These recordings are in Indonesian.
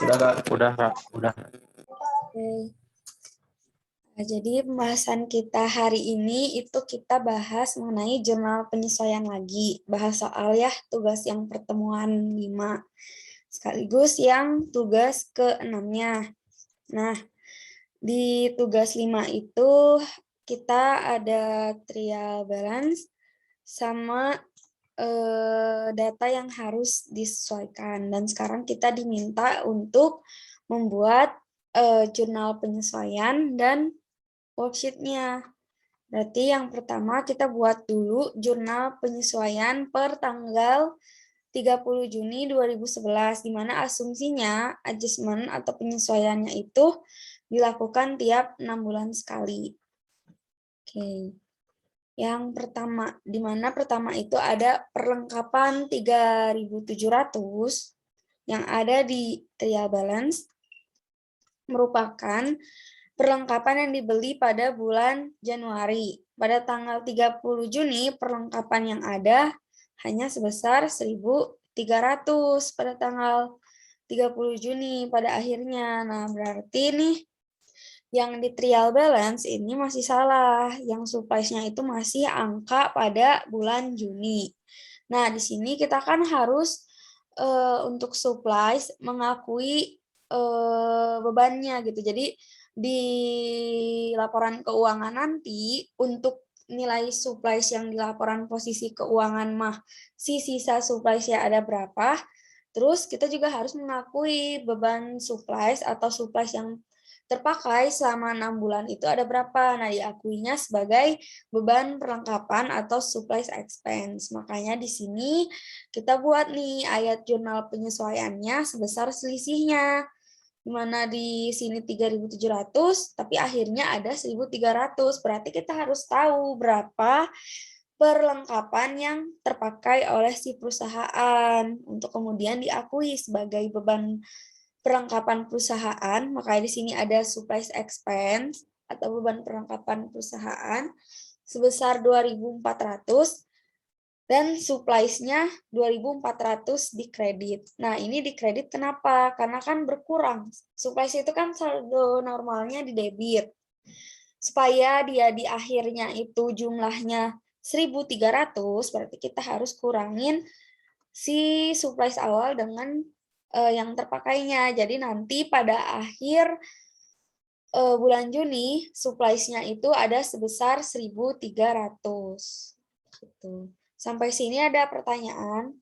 Udah Kak, udah. Oke. Nah, jadi pembahasan kita hari ini itu kita bahas mengenai jurnal penyesuaian lagi. Bahas soal ya tugas yang pertemuan 5. Sekaligus yang tugas ke-6-nya. Nah, di tugas 5 itu kita ada trial balance sama data yang harus disesuaikan. Dan sekarang kita diminta untuk membuat jurnal penyesuaian dan worksheet-nya. Berarti yang pertama kita buat dulu jurnal penyesuaian per tanggal 30 Juni 2011, di mana asumsinya adjustment atau penyesuaiannya itu dilakukan tiap 6 bulan sekali. Oke. Yang pertama, di mana pertama itu ada perlengkapan 3.700 yang ada di trial balance, merupakan perlengkapan yang dibeli pada bulan Januari. Pada tanggal 30 Juni, perlengkapan yang ada hanya sebesar 1.300 pada tanggal 30 Juni pada akhirnya. Nah, berarti nih yang di trial balance ini masih salah. Yang supplies-nya itu masih angka pada bulan Juni. Nah, di sini kita kan harus untuk supplies mengakui bebannya gitu. Jadi di laporan keuangan nanti untuk nilai supplies yang di laporan posisi keuangan mah si sisa supplies-nya ada berapa. Terus kita juga harus mengakui beban supplies atau supplies yang terpakai selama 6 bulan itu ada berapa. Nah, diakuinya sebagai beban perlengkapan atau supplies expense. Makanya di sini kita buat nih ayat jurnal penyesuaiannya sebesar selisihnya. Di mana di sini 3.700, tapi akhirnya ada 1.300. Berarti kita harus tahu berapa perlengkapan yang terpakai oleh si perusahaan untuk kemudian diakui sebagai beban perlengkapan perusahaan. Makanya di sini ada supplies expense atau beban perlengkapan perusahaan sebesar 2.400 dan supplies-nya 2.400 dikredit. Nah, ini dikredit kenapa? Karena kan berkurang. Supplies itu kan saldo normalnya di debit. Supaya dia di akhirnya itu jumlahnya 1.300, berarti kita harus kurangin si supplies awal dengan yang terpakainya. Jadi nanti pada akhir bulan Juni, supplies-nya itu ada sebesar 1.300. Gitu. Sampai sini ada pertanyaan?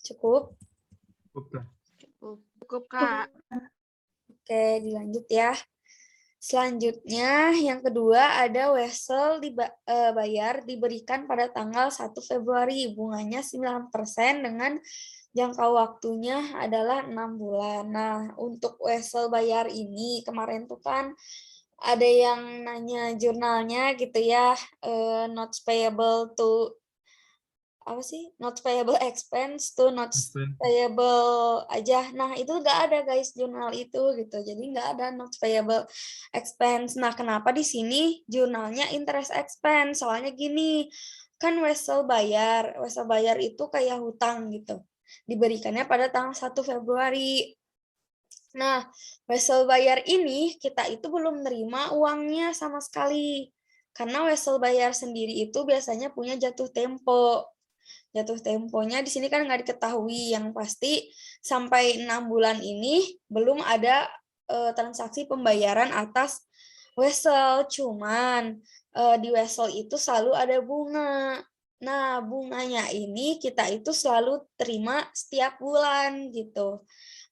Cukup? Cukup, Kak. Oke, dilanjut ya. Selanjutnya, yang kedua ada wesel bayar diberikan pada tanggal 1 Februari. Bunganya 9% dengan jangka waktunya adalah 6 bulan. Nah, untuk wesel bayar ini kemarin tuh kan ada yang nanya jurnalnya gitu ya, notes payable to apa sih, not payable expense to not payable aja. Nah, itu nggak ada guys jurnal itu gitu. Jadi nggak ada not payable expense. Nah, kenapa di sini jurnalnya interest expense? Soalnya gini, kan wesel bayar itu kayak hutang gitu. Diberikannya pada tanggal 1 Februari. Nah, wesel bayar ini kita itu belum nerima uangnya sama sekali. Karena wesel bayar sendiri itu biasanya punya jatuh tempo. Jatuh temponya di sini kan nggak diketahui, yang pasti sampai 6 bulan ini belum ada transaksi pembayaran atas wesel, cuman di wesel itu selalu ada bunga. Nah, bunganya ini kita itu selalu terima setiap bulan gitu.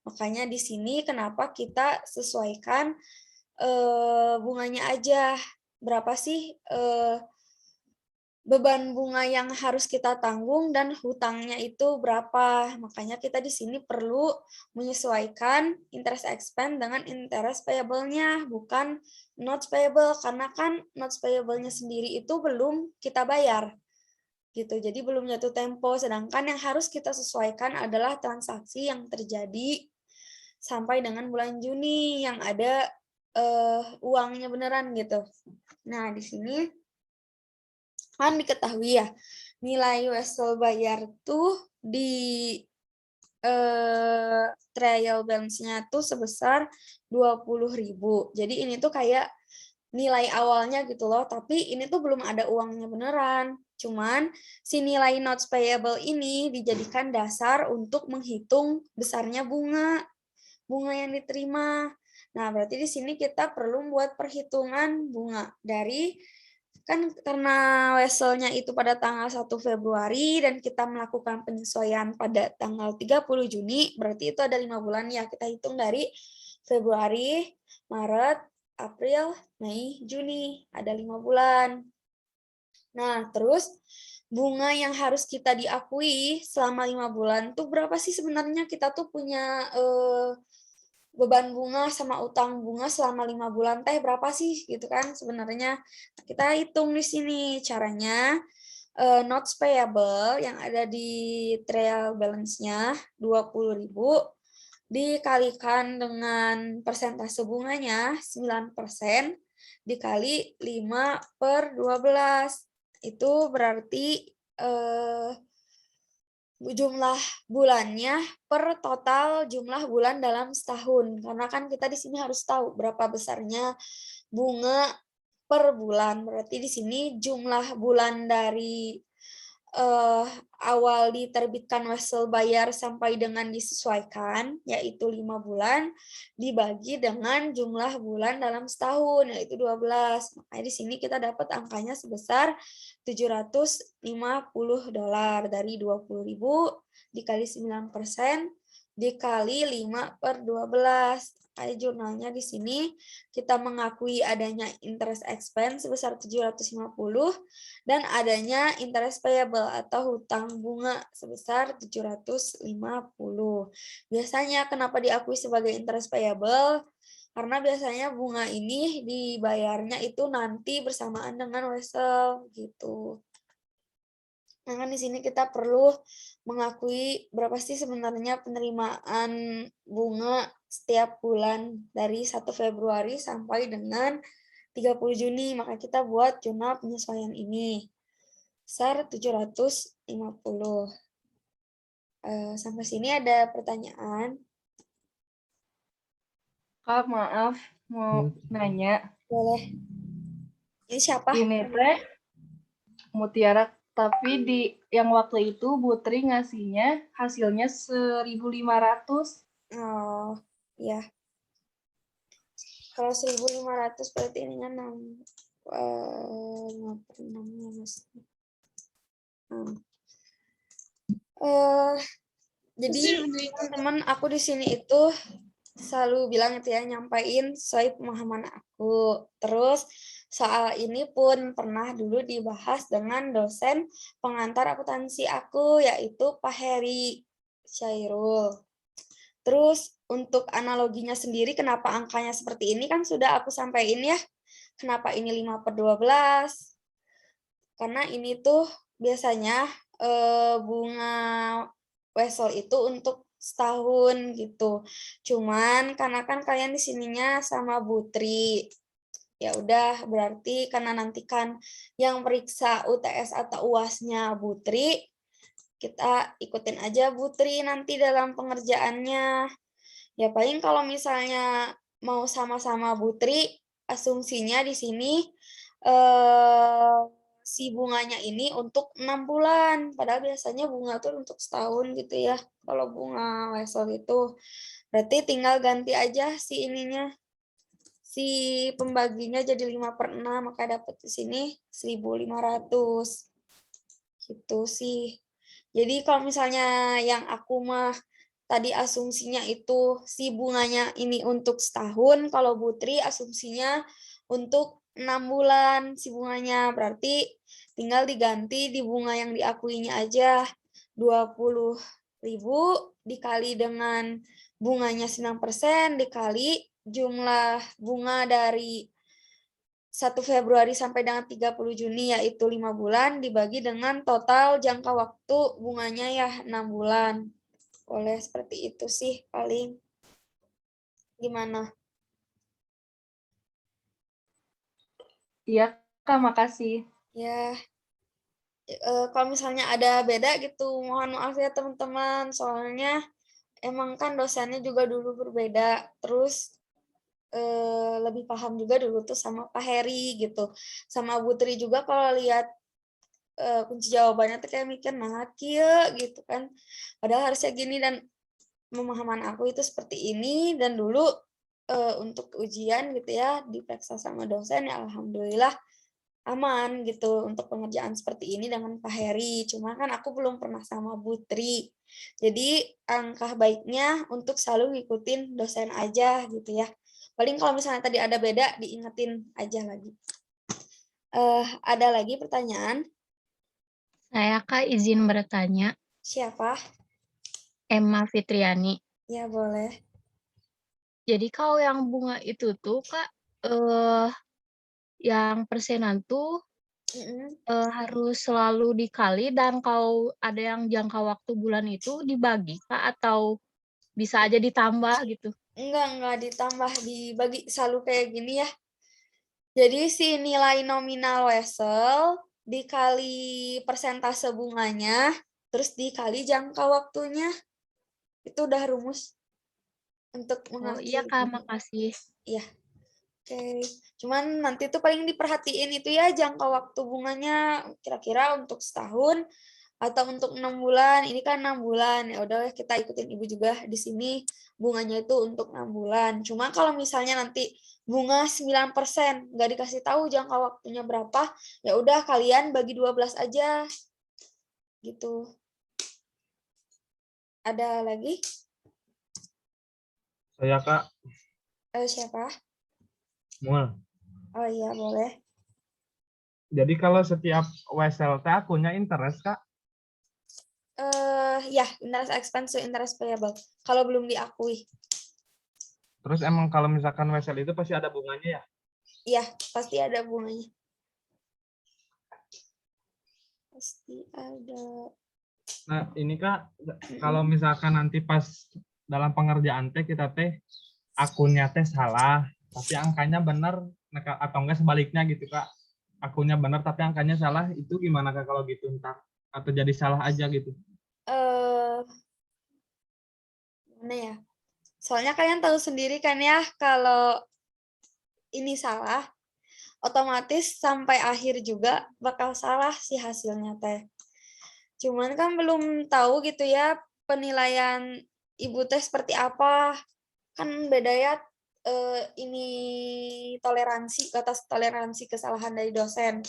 Makanya di sini kenapa kita sesuaikan bunganya aja. Berapa sih beban bunga yang harus kita tanggung dan hutangnya itu berapa. Makanya kita di sini perlu menyesuaikan interest expense dengan interest payable-nya, bukan notes payable, karena kan notes payable-nya sendiri itu belum kita bayar. Gitu. Jadi belum jatuh tempo, sedangkan yang harus kita sesuaikan adalah transaksi yang terjadi sampai dengan bulan Juni yang ada uangnya beneran gitu. Nah, di sini Kan diketahui ya, nilai wesel bayar tuh di trial balance-nya tuh sebesar 20.000. Jadi ini tuh kayak nilai awalnya gitu loh, tapi ini tuh belum ada uangnya beneran. Cuman si nilai notes payable ini dijadikan dasar untuk menghitung besarnya bunga yang diterima. Nah, berarti di sini kita perlu buat perhitungan bunga dari kan karena weselnya itu pada tanggal 1 Februari dan kita melakukan penyesuaian pada tanggal 30 Juni, berarti itu ada 5 bulan ya. Kita hitung dari Februari, Maret, April, Mei, Juni. Ada 5 bulan. Nah, terus bunga yang harus kita diakui selama 5 bulan tuh berapa sih sebenarnya? Kita tuh punya beban bunga sama utang bunga selama 5 bulan teh berapa sih gitu kan sebenarnya. Kita hitung di sini caranya. Notes payable yang ada di trial balance-nya 20.000 dikalikan dengan persentase bunganya 9% dikali 5/12. Itu berarti jumlah bulannya per total jumlah bulan dalam setahun. Karena kan kita di sini harus tahu berapa besarnya bunga per bulan. Berarti di sini jumlah bulan dari awal diterbitkan wesel bayar sampai dengan disesuaikan, yaitu 5 bulan, dibagi dengan jumlah bulan dalam setahun, yaitu 12. Makanya di sini kita dapat angkanya sebesar $750 dari 20.000 dikali 9% dikali 5/12. Kayak jurnalnya di sini kita mengakui adanya interest expense sebesar 750 dan adanya interest payable atau hutang bunga sebesar 750. Biasanya kenapa diakui sebagai interest payable? Karena biasanya bunga ini dibayarnya itu nanti bersamaan dengan wesel gitu. Nah, kan di sini kita perlu mengakui berapa sih sebenarnya penerimaan bunga setiap bulan dari 1 Februari sampai dengan 30 Juni. Maka kita buat jurnal penyesuaian ini. Besar 750. Sampai sini ada pertanyaan? Kak, maaf mau nanya. Boleh. Ini siapa? Ini teh Mutiara, tapi di yang waktu itu Putri ngasihnya hasilnya 1.500. Oh, ya. Kalau 1.500 berarti ininya 6 ya, Mas. Jadi teman-teman aku di sini itu selalu bilang itu ya, nyampain sesuai pemahaman aku. Terus soal ini pun pernah dulu dibahas dengan dosen pengantar akuntansi aku, yaitu Pak Heri Syairul. Terus untuk analoginya sendiri kenapa angkanya seperti ini kan sudah aku sampaikan ya. Kenapa ini 5/12? Karena ini tuh biasanya bunga wesel itu untuk setahun gitu. Cuman karena kan kalian di sininya sama Butri. Ya udah berarti karena nanti kan yang periksa UTS atau UAS-nya Butri, kita ikutin aja Butri nanti dalam pengerjaannya. Ya paling kalau misalnya mau sama-sama Butri, asumsinya di sini si bunganya ini untuk 6 bulan. Padahal biasanya bunga tuh untuk setahun gitu ya. Kalau bunga wesel itu. Berarti tinggal ganti aja si ininya. Si pembaginya jadi 5/6, maka dapat di sini 1.500. Gitu sih. Jadi kalau misalnya yang aku mah tadi asumsinya itu si bunganya ini untuk setahun, kalau Putri asumsinya untuk 6 bulan si bunganya. Berarti tinggal diganti di bunga yang diakuinya aja. 20.000 dikali dengan bunganya 9% dikali jumlah bunga dari 1 Februari sampai dengan 30 Juni yaitu 5 bulan dibagi dengan total jangka waktu bunganya ya 6 bulan. Boleh seperti itu sih paling. Gimana? Iya, Kak, makasih. Ya, Kalau misalnya ada beda gitu, mohon maaf ya teman-teman, soalnya emang kan dosennya juga dulu berbeda, terus lebih paham juga dulu tuh sama Pak Heri gitu, sama Bu Tri juga kalau lihat kunci jawabannya tuh kayak mikir nah kieu gitu kan, padahal harusnya gini, dan pemahaman aku itu seperti ini, dan dulu untuk ujian gitu ya diperiksa sama dosen ya alhamdulillah aman gitu untuk pengerjaan seperti ini dengan Pak Heri. Cuma kan aku belum pernah sama Bu Tri. Jadi angka baiknya untuk selalu ngikutin dosen aja gitu ya. Paling kalau misalnya tadi ada beda diingetin aja lagi. Ada lagi pertanyaan? Saya Kak izin bertanya, Siapa? Emma Fitriani. Ya boleh. Jadi kalau yang bunga itu tuh Kak, yang persenan tuh Mm-mm. harus selalu dikali, dan kalau ada yang jangka waktu bulan itu dibagi Kak, atau bisa aja ditambah gitu? Enggak ditambah, dibagi selalu kayak gini ya. Jadi si nilai nominal wesel dikali persentase bunganya, terus dikali jangka waktunya. Itu udah rumus untuk Oh iya mengakhiri. Kak, makasih. Iya, oke. Cuman nanti tuh paling diperhatiin itu ya jangka waktu bunganya kira-kira untuk setahun atau untuk 6 bulan. Ini kan 6 bulan. Ya udah kita ikutin Ibu juga di sini bunganya itu untuk 6 bulan. Cuma kalau misalnya nanti bunga 9%, nggak dikasih tahu jangka waktunya berapa, ya udah kalian bagi 12 aja. Gitu. Ada lagi? Saya Kak, Siapa? Mul. Oh iya, boleh. Jadi kalau setiap wesel teh akunnya interest Kak? Ya, interest expense to interest payable. Kalau belum diakui. Terus emang kalau misalkan wesel itu pasti ada bunganya ya? Iya, pasti ada bunganya. Pasti ada. Nah ini Kak, kalau misalkan nanti pas dalam pengerjaan teh kita teh akunnya teh salah, tapi angkanya benar, atau enggak sebaliknya gitu Kak, akunnya benar tapi angkanya salah, itu gimana Kak kalau gitu ntar? Atau jadi salah aja gitu? Eh, Mana ya? Soalnya kalian tahu sendiri kan ya, kalau ini salah, otomatis sampai akhir juga bakal salah si hasilnya teh. Cuman kan belum tahu gitu ya penilaian ibu teh seperti apa. Kan beda ya ini toleransi, batas toleransi kesalahan dari dosen.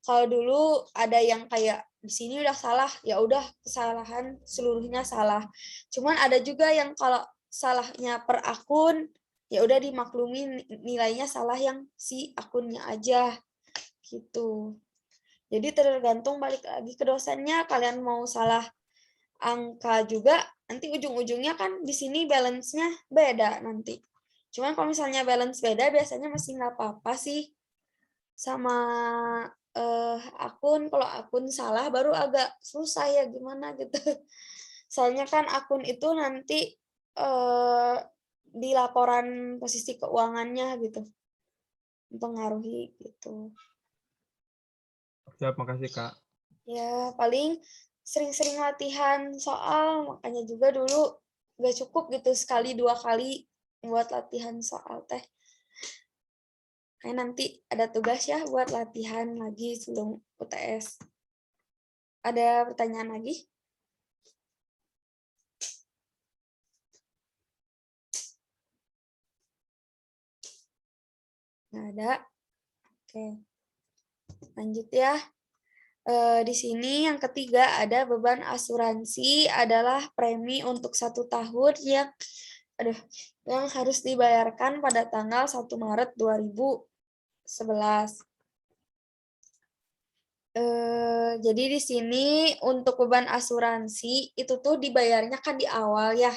Kalau dulu ada yang kayak di sini udah salah, ya udah kesalahan seluruhnya salah. Cuman ada juga yang kalau salahnya per akun, ya udah dimaklumi nilainya salah yang si akunnya aja gitu. Jadi tergantung balik lagi ke dosennya, kalian mau salah angka juga, nanti ujung-ujungnya kan di sini balance-nya beda nanti. Cuman kalau misalnya balance beda, biasanya masih nggak apa-apa sih. Sama akun, kalau akun salah baru agak susah ya gimana gitu. Soalnya kan akun itu nanti di laporan posisi keuangannya gitu, mempengaruhi gitu. Siap, makasih Kak. Ya, paling sering-sering latihan soal, makanya juga dulu gak cukup gitu sekali 2 kali buat latihan soal teh. Kayak nanti ada tugas ya buat latihan lagi sebelum UTS. Ada pertanyaan lagi? Nggak ada? Oke. Lanjut ya. Di sini yang ketiga ada beban asuransi adalah premi untuk 1 tahun yang harus dibayarkan pada tanggal 1 Maret 2011. Jadi di sini untuk beban asuransi itu tuh dibayarnya kan di awal ya,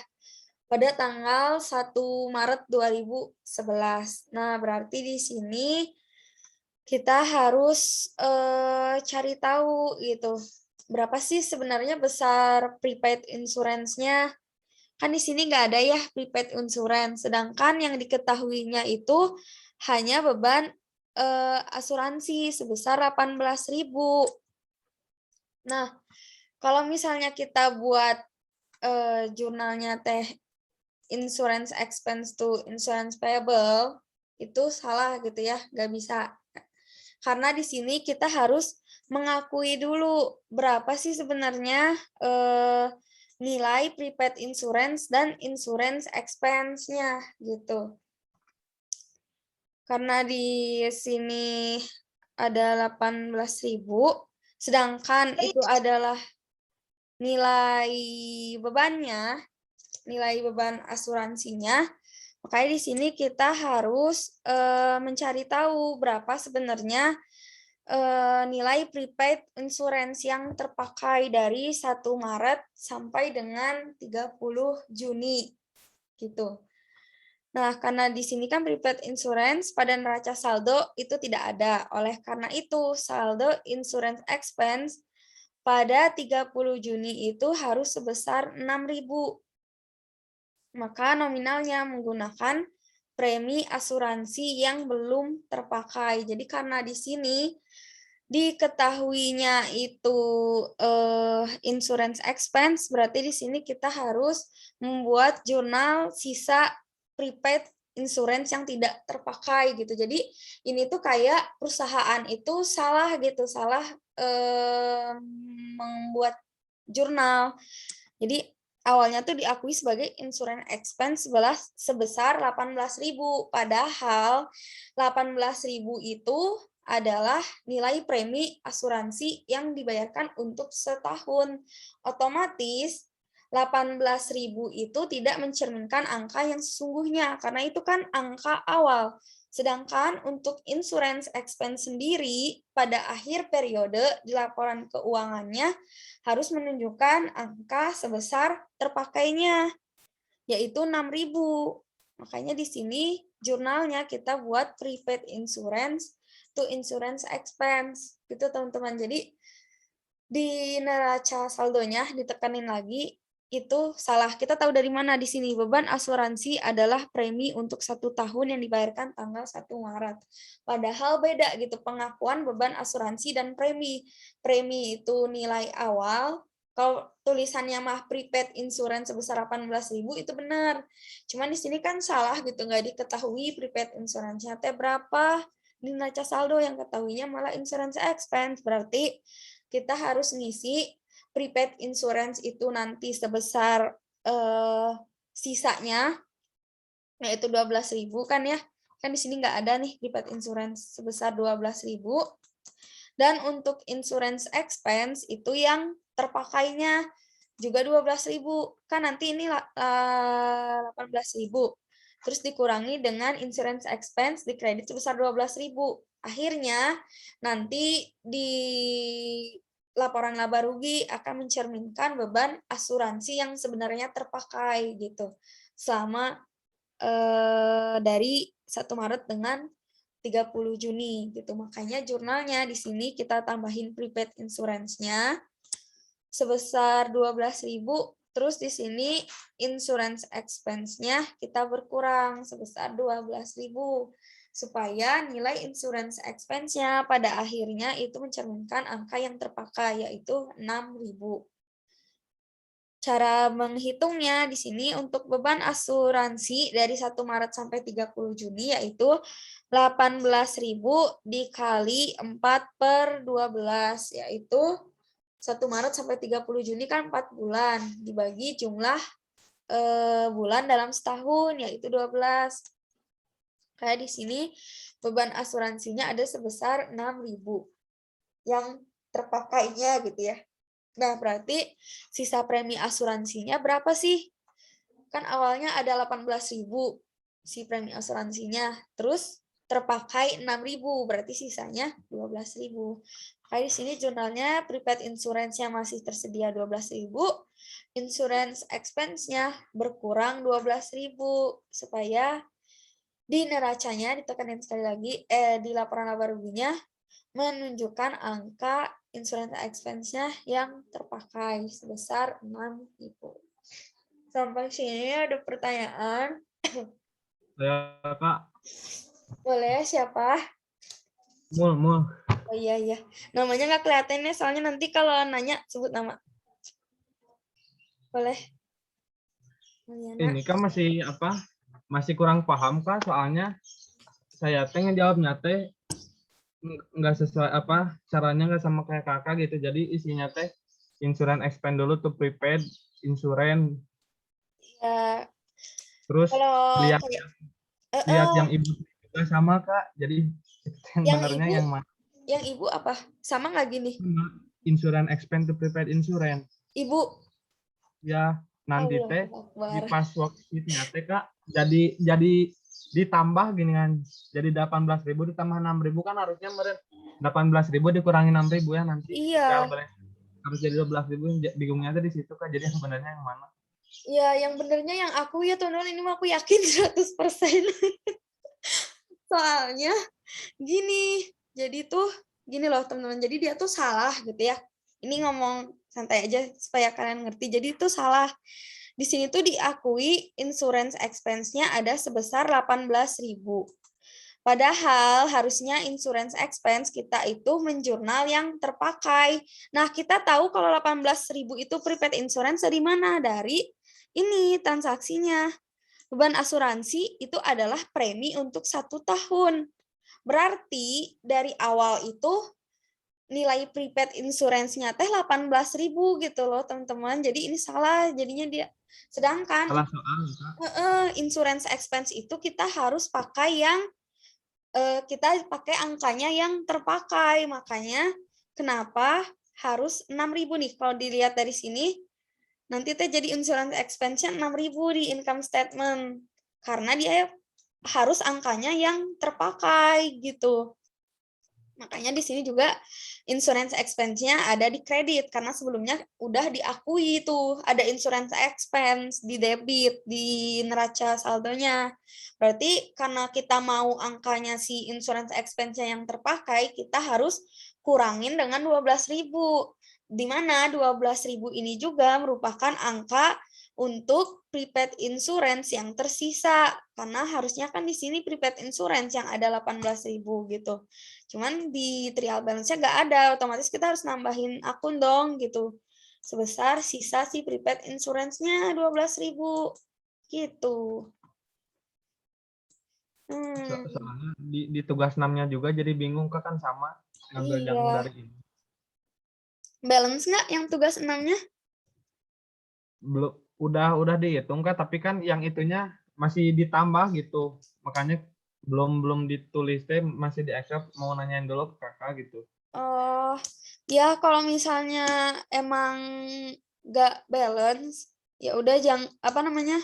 pada tanggal 1 Maret 2011. Nah, berarti di sini kita harus cari tahu gitu. Berapa sih sebenarnya besar prepaid insurance-nya? Kan di sini nggak ada ya prepaid insurance, sedangkan yang diketahuinya itu hanya beban asuransi sebesar 18.000. Nah, kalau misalnya kita buat jurnalnya teh insurance expense to insurance payable, itu salah gitu ya, nggak bisa. Karena di sini kita harus mengakui dulu berapa sih sebenarnya nilai prepaid insurance dan insurance expense-nya gitu. Karena di sini ada 18.000, sedangkan itu adalah nilai bebannya, nilai beban asuransinya, makanya di sini kita harus mencari tahu berapa sebenarnya nilai prepaid insurance yang terpakai dari 1 Maret sampai dengan 30 Juni gitu. Nah, karena di sini kan prepaid insurance pada neraca saldo itu tidak ada. Oleh karena itu, saldo insurance expense pada 30 Juni itu harus sebesar 6.000. Maka nominalnya menggunakan premi asuransi yang belum terpakai. Jadi karena di sini diketahuinya itu insurance expense, berarti di sini kita harus membuat jurnal sisa prepaid insurance yang tidak terpakai gitu. Jadi ini tuh kayak perusahaan itu salah gitu, salah membuat jurnal. Jadi awalnya tuh diakui sebagai insurance expense sebesar 18.000, padahal 18.000 itu adalah nilai premi asuransi yang dibayarkan untuk setahun. Otomatis 18.000 itu tidak mencerminkan angka yang sesungguhnya karena itu kan angka awal. Sedangkan untuk insurance expense sendiri pada akhir periode di laporan keuangannya harus menunjukkan angka sebesar terpakainya, yaitu 6.000. Makanya di sini jurnalnya kita buat prepaid insurance to insurance expense. Gitu teman-teman. Jadi di neraca saldonya ditekanin lagi, itu salah. Kita tahu dari mana di sini beban asuransi adalah premi untuk 1 tahun yang dibayarkan tanggal 1 Maret. Padahal beda gitu pengakuan beban asuransi dan premi. Premi itu nilai awal, kalau tulisannya mah prepaid insurance sebesar 18.000 itu benar. Cuman di sini kan salah gitu, nggak diketahui prepaid insurance-nya teh berapa. Di neraca saldo yang ketahuinya malah insurance expense. Berarti kita harus ngisi prepaid insurance itu nanti sebesar sisanya, yaitu 12.000 kan ya. Kan di sini nggak ada nih prepaid insurance sebesar 12.000. Dan untuk insurance expense itu yang terpakainya juga 12.000. Kan nanti ini 18.000. Terus dikurangi dengan insurance expense di kredit sebesar 12.000. Akhirnya nanti di laporan laba rugi akan mencerminkan beban asuransi yang sebenarnya terpakai gitu selama dari 1 Maret dengan 30 Juni gitu. Makanya jurnalnya di sini kita tambahin prepaid insurance-nya sebesar 12.000, terus di sini insurance expense-nya kita berkurang sebesar 12.000 supaya nilai insurance expense-nya pada akhirnya itu mencerminkan angka yang terpakai yaitu 6.000. Cara menghitungnya di sini untuk beban asuransi dari 1 Maret sampai 30 Juni yaitu 18.000 dikali 4/12 yaitu 1 Maret sampai 30 Juni kan 4 bulan dibagi jumlah bulan dalam setahun yaitu 12. Kayak di sini beban asuransinya ada sebesar 6.000 yang terpakainya gitu ya. Nah, berarti sisa premi asuransinya berapa sih? Kan awalnya ada 18.000 si premi asuransinya, terus terpakai 6.000, berarti sisanya 12.000. Kayak di sini jurnalnya prepaid insurance-nya masih tersedia 12.000, insurance expense-nya berkurang 12.000 supaya di neracanya ditekanin sekali lagi di laporan laba ruginya menunjukkan angka insurance expense-nya yang terpakai sebesar 6.000. Sampai sini ada pertanyaan? Ya, Kak. Boleh, siapa? Mul. Oh iya iya. Namanya nggak kelihatan ya, soalnya nanti kalau nanya sebut nama. Boleh. Mulyana. Ini kan masih apa? Masih kurang paham Kak, soalnya saya teh ngejawabnya teh nggak sesuai apa caranya nggak sama kayak kakak gitu. Jadi isinya teh insurance expense dulu tuh prepaid insurance, Ya, terus kalau lihat kayak lihat yang ibu juga sama Kak. Jadi yang yang benernya ibu, yang mana? apa? Sama nggak gini? Insurance expense to prepaid insurance. Ibu. Ya, nanti teh Allahu di Akbar. pas worksheet-nya teh Kak, jadi ditambah gini kan. Jadi 18.000 ditambah 6.000 kan harusnya meren 18.000 dikurangi 6.000 ya nanti. Iya. Harus jadi 12.000, bingungnya tuh di situ Kak. Jadi sebenarnya yang mana? Ya, yang benernya yang aku ya teman-teman, ini mah aku yakin 100%. Soalnya gini, jadi tuh gini loh teman-teman, jadi dia tuh salah gitu ya. Ini ngomong santai aja supaya kalian ngerti. Jadi itu salah. Di sini tuh diakui insurance expense-nya ada sebesar 18.000. Padahal harusnya insurance expense kita itu menjurnal yang terpakai. Nah, kita tahu kalau 18.000 itu prepaid insurance dari mana? Dari ini transaksinya. Beban asuransi itu adalah premi untuk 1 tahun. Berarti dari awal itu nilai prepaid insurance-nya teh 18.000 gitu loh, teman-teman. Jadi ini salah, jadinya dia. Sedangkan Salah soal Kak. insurance expense itu kita harus pakai yang kita pakai angkanya yang terpakai. Makanya kenapa harus 6.000 nih. Kalau dilihat dari sini, nanti teh jadi insurance expense-nya 6.000 di income statement. Karena dia harus angkanya yang terpakai gitu. Makanya di sini juga insurance expense-nya ada di kredit karena sebelumnya udah diakui tuh ada insurance expense di debit di neraca saldonya. Berarti karena kita mau angkanya si insurance expense-nya yang terpakai, kita harus kurangin dengan 12.000. Di mana 12.000 ini juga merupakan angka untuk prepaid insurance yang tersisa karena harusnya kan di sini prepaid insurance yang ada 18.000 gitu. Cuman di trial balance-nya nggak ada, otomatis kita harus nambahin akun dong gitu. Sebesar sisa si prepaid insurance-nya 12.000 gitu. Soalnya di tugas 6-nya juga jadi bingung Kak, kan sama ngambil yang Iya. dari ini. Balance nggak yang tugas 6-nya? Belum, udah dihitung Kak, tapi kan yang itunya masih ditambah gitu. Makanya belum ditulis teh, masih di Excel, mau nanyain dulu ke Kakak gitu. Oh, ya kalau misalnya emang nggak balance, ya udah jangan apa namanya?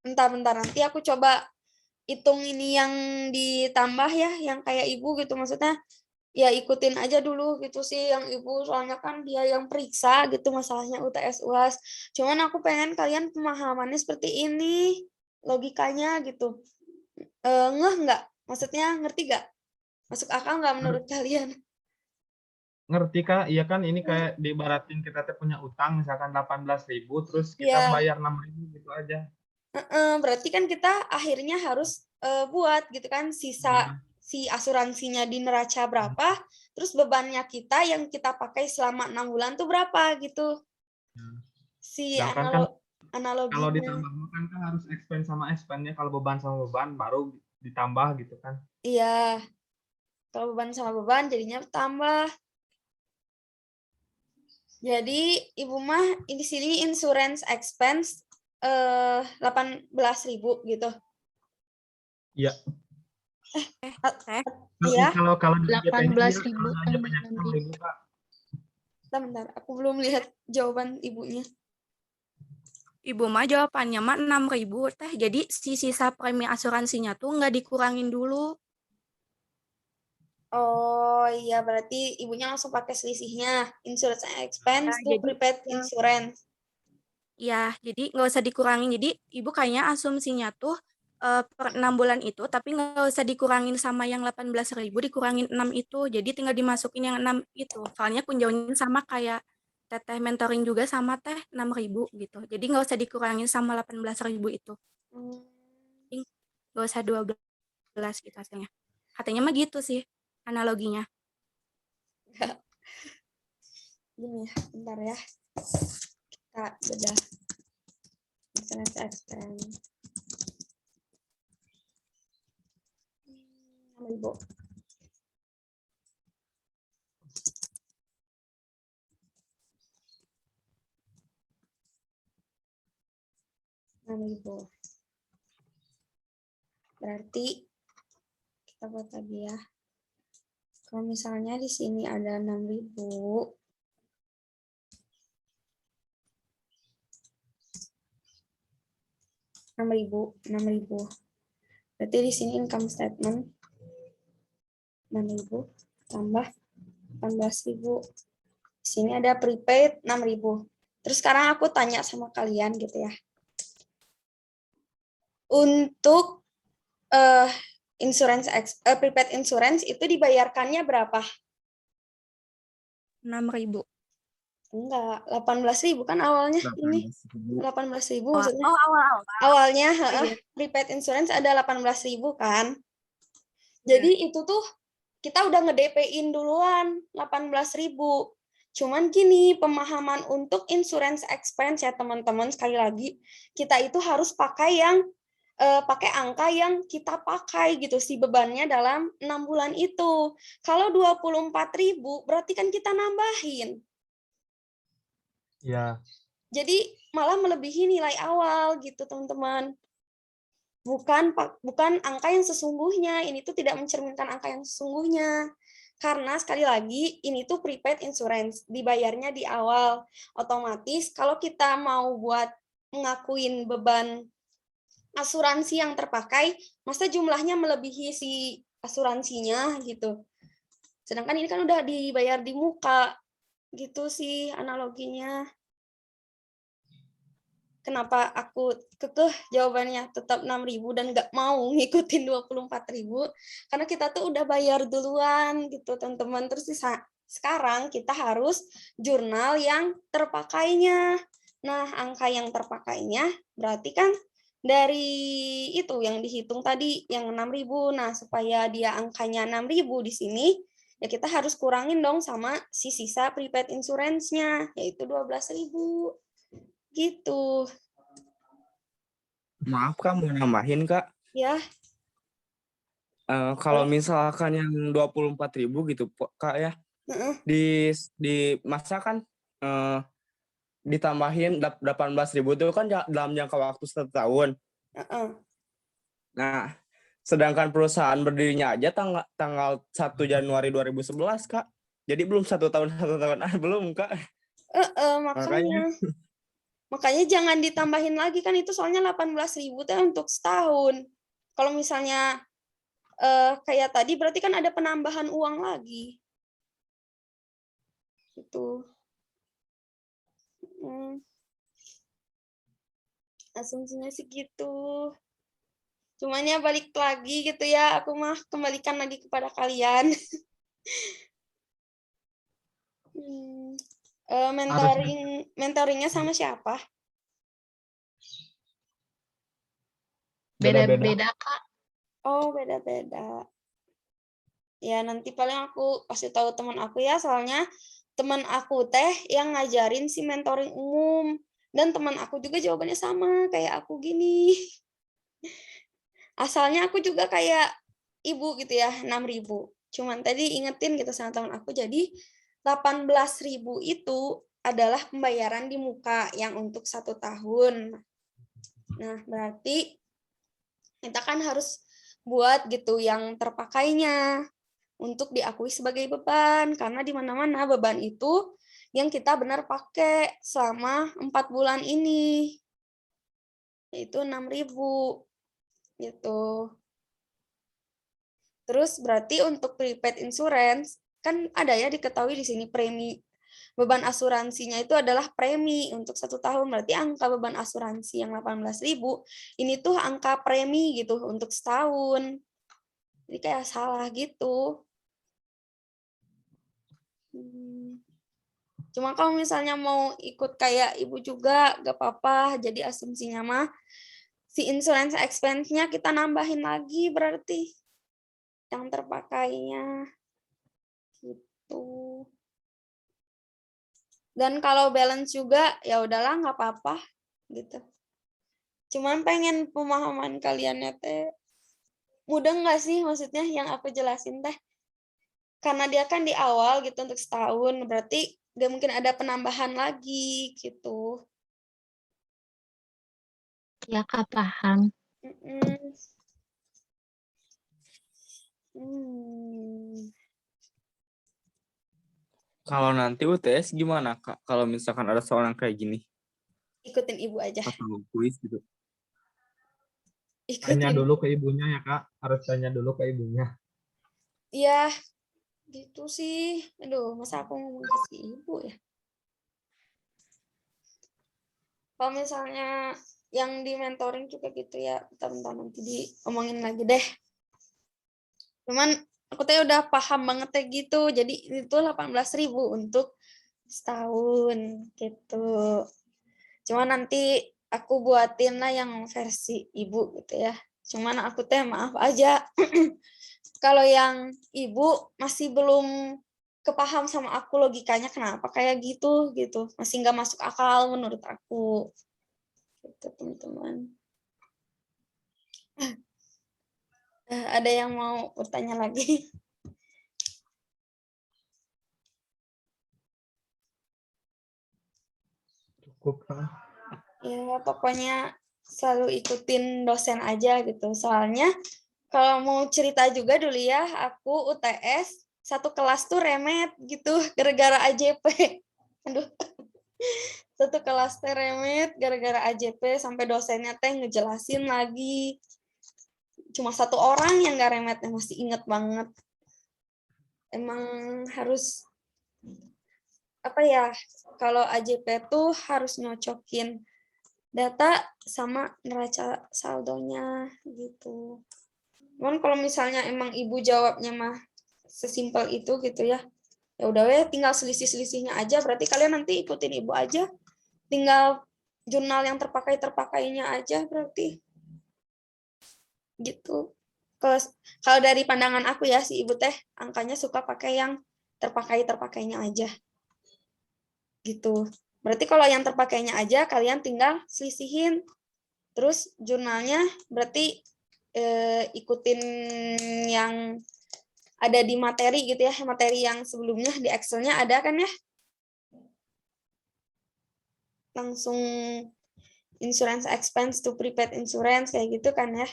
Bentar nanti aku coba hitung ini yang ditambah ya, yang kayak ibu gitu maksudnya. Ya ikutin aja dulu gitu sih yang ibu, soalnya kan dia yang periksa gitu masalahnya UTS UAS. Cuman aku pengen kalian pemahamannya seperti ini, logikanya gitu. Ngeh nggak? Maksudnya ngerti nggak? Masuk akal nggak menurut kalian? Ngerti Kak? Iya kan ini kayak diibaratin kita teh punya utang misalkan 18.000 terus kita Ya, bayar 6.000 gitu aja. berarti kan kita akhirnya harus buat gitu kan sisa Nah, si asuransinya di neraca berapa, terus bebannya kita yang kita pakai selama 6 bulan tuh berapa gitu. Si sedangkan kan kalau analoginya. ditambah kan harus expense sama expense-nya, kalau beban sama beban baru ditambah gitu kan. Iya, kalau beban sama beban jadinya tambah. Jadi ibu mah di sini insurance expense 18.000 gitu. Iya. Iya, Kalau di DP-nya 18.000 kalau kan DP-nya nanti. 6.000 Kak. bentar, aku belum lihat jawaban ibunya. Ibu mah jawabannya mah 6.000 teh. Jadi si sisa premi asuransinya tuh nggak dikurangin dulu. Oh iya, berarti ibunya langsung pakai selisihnya. Insurance expense Ya, to jadi prepaid insurance. ya, jadi nggak usah dikurangin. Jadi ibu kayaknya asumsinya tuh per 6 bulan itu, tapi nggak usah dikurangin sama yang 18.000, dikurangin 6 itu. Jadi tinggal dimasukin yang 6 itu. Soalnya kunjaunya sama kayak teteh mentoring juga sama teh 6.000 gitu. Jadi nggak usah dikurangin sama 18.000 itu. Hmm. Nggak usah 12 gitu hasilnya. Katanya mah gitu sih analoginya. Gini ya, bentar ya. Kita bedah insurance expense. 6.000. Berarti kita buat lagi ya. Kalau misalnya di sini ada 6.000, berarti di sini income statement 6.000 tambah 18.000. Di sini ada prepaid 6.000. Terus sekarang aku tanya sama kalian gitu ya. Untuk prepaid insurance itu dibayarkannya berapa? 6.000. Enggak, 18.000 kan awalnya ini. 18.000 maksudnya. Awal-awal. Awalnya Iya. prepaid insurance ada 18.000 kan. Jadi itu tuh kita udah nge-DP-in duluan 18.000. Cuman gini, pemahaman untuk insurance expense ya teman-teman, sekali lagi kita itu harus pakai yang pakai angka yang kita pakai gitu si bebannya dalam 6 bulan itu. Kalau 24.000 berarti kan kita nambahin. Ya. Jadi malah melebihi nilai awal gitu teman-teman. Bukan angka yang sesungguhnya. Ini tuh tidak mencerminkan angka yang sesungguhnya. Karena sekali lagi ini tuh prepaid insurance, dibayarnya di awal. Otomatis kalau kita mau buat ngakuin beban asuransi yang terpakai, masa jumlahnya melebihi si asuransinya gitu. Sedangkan ini kan udah dibayar di muka. Gitu sih analoginya. Kenapa aku kekeh jawabannya tetap 6.000 dan nggak mau ngikutin 24.000? Karena kita tuh udah bayar duluan gitu teman-teman. Terus sekarang kita harus jurnal yang terpakainya. Nah, angka yang terpakainya berarti kan dari itu yang dihitung tadi yang 6.000. Nah, supaya dia angkanya 6.000 di sini, ya kita harus kurangin dong sama si sisa prepaid insurance-nya, yaitu 12.000. Gitu. Maaf Kak, mau nambahin Kak. Ya. Kalau misalkan yang 24.000 gitu Kak ya, di masa kan ditambahin 18.000 itu kan dalam jangka waktu 1 tahun. Nah, sedangkan perusahaan berdirinya aja tanggal 1 Januari 2011 Kak. Jadi belum 1 tahun belum Kak. Makanya jangan ditambahin lagi kan itu soalnya 18.000 teh untuk setahun. Kalau misalnya kayak tadi berarti kan ada penambahan uang lagi. Gitu. Asumsinya sih gitu. Cuman ya balik lagi gitu ya, aku mah kembalikan lagi kepada kalian. Mentoringnya sama siapa? Beda-beda, Kak. Oh, beda-beda. Ya, nanti paling aku kasih tahu teman aku ya, soalnya teman aku teh yang ngajarin si mentoring umum. Dan teman aku juga jawabannya sama, kayak aku gini. Asalnya aku juga kayak ibu gitu ya, 6.000. Cuman tadi ingetin gitu sama teman aku, jadi 18.000 itu adalah pembayaran di muka yang untuk 1 tahun. Nah, berarti kita kan harus buat gitu yang terpakainya untuk diakui sebagai beban, karena di mana-mana beban itu yang kita benar pakai selama 4 bulan ini, yaitu 6.000 gitu. Terus berarti untuk prepaid insurance kan ada ya diketahui di sini premi beban asuransinya itu adalah premi untuk 1 tahun, berarti angka beban asuransi yang 18.000 ini tuh angka premi gitu untuk setahun. Jadi kayak salah gitu. Cuma kalau misalnya mau ikut kayak ibu juga gak apa-apa, jadi asumsinya mah si insurance expense-nya kita nambahin lagi berarti yang terpakainya. Gitu. gitu. Dan kalau balance juga ya udahlah nggak apa-apa gitu. Cuman pengen pemahaman kaliannya teh mudah nggak sih maksudnya yang aku jelasin teh? Karena dia kan di awal gitu untuk setahun, berarti nggak mungkin ada penambahan lagi gitu. Ya Kak, paham. Mm-mm. Hmm. Kalau nanti UTS gimana Kak? Kalau misalkan ada soal yang kayak gini Ikutin ibu aja. atau kuis gitu. Tanya Ikutin. dulu ke ibunya ya Kak, harus tanya dulu ke ibunya. Ya, gitu sih. Aduh, masa aku ngomong ke si ibu ya? Kalau misalnya yang di mentoring juga gitu ya, bentar nanti diomongin lagi deh. Cuman aku teh udah paham banget ya gitu. Jadi itu 18.000 untuk setahun gitu. Cuman nanti aku buatin lah yang versi ibu gitu ya. Cuman aku teh maaf aja. Kalau yang ibu masih belum kepaham sama aku logikanya kenapa kayak gitu. Masih nggak masuk akal menurut aku. Gitu teman-teman. Ada yang mau bertanya lagi? Cukup Kak. Ya, pokoknya selalu ikutin dosen aja gitu. Soalnya kalau mau cerita juga dulu ya, aku UTS satu kelas tuh remet gitu gara-gara AJP. Aduh, satu kelas teh remet gara-gara AJP sampai dosennya teh ngejelasin lagi. Cuma satu orang yang gak remetnya masih inget banget. Emang harus apa ya? Kalau AJP tuh harus nyocokin data sama neraca saldonya gitu. Cuman kalau misalnya emang ibu jawabnya mah sesimpel itu gitu ya, ya udah weh tinggal selisih-selisihnya aja. Berarti kalian nanti ikutin ibu aja, tinggal jurnal yang terpakainya aja berarti gitu. Kalau dari pandangan aku ya si ibu teh angkanya suka pakai yang terpakainya aja gitu. Berarti kalau yang terpakainya aja kalian tinggal selisihin. Terus jurnalnya berarti ikutin yang ada di materi gitu ya, materi yang sebelumnya di Excel-nya ada kan ya? Langsung insurance expense to prepaid insurance kayak gitu kan ya?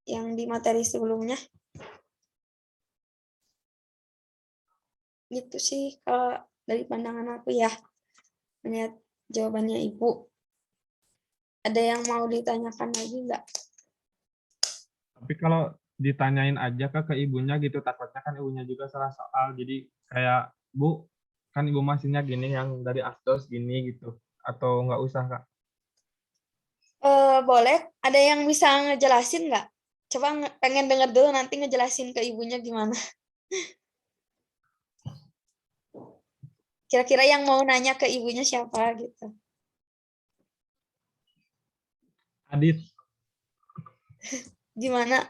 Yang di materi sebelumnya. Gitu sih kalau dari pandangan aku ya, melihat jawabannya Ibu. Ada yang mau ditanyakan lagi nggak? Tapi kalau ditanyain aja Kak ke ibunya gitu, takutnya kan ibunya juga salah soal. Jadi kayak, Bu, kan ibu masihnya gini yang dari Asdos gini gitu. Atau nggak usah Kak? Boleh, ada yang bisa ngejelasin nggak? Coba pengen denger dulu nanti ngejelasin ke ibunya gimana. Kira-kira yang mau nanya ke ibunya siapa gitu. Adit, Gimana?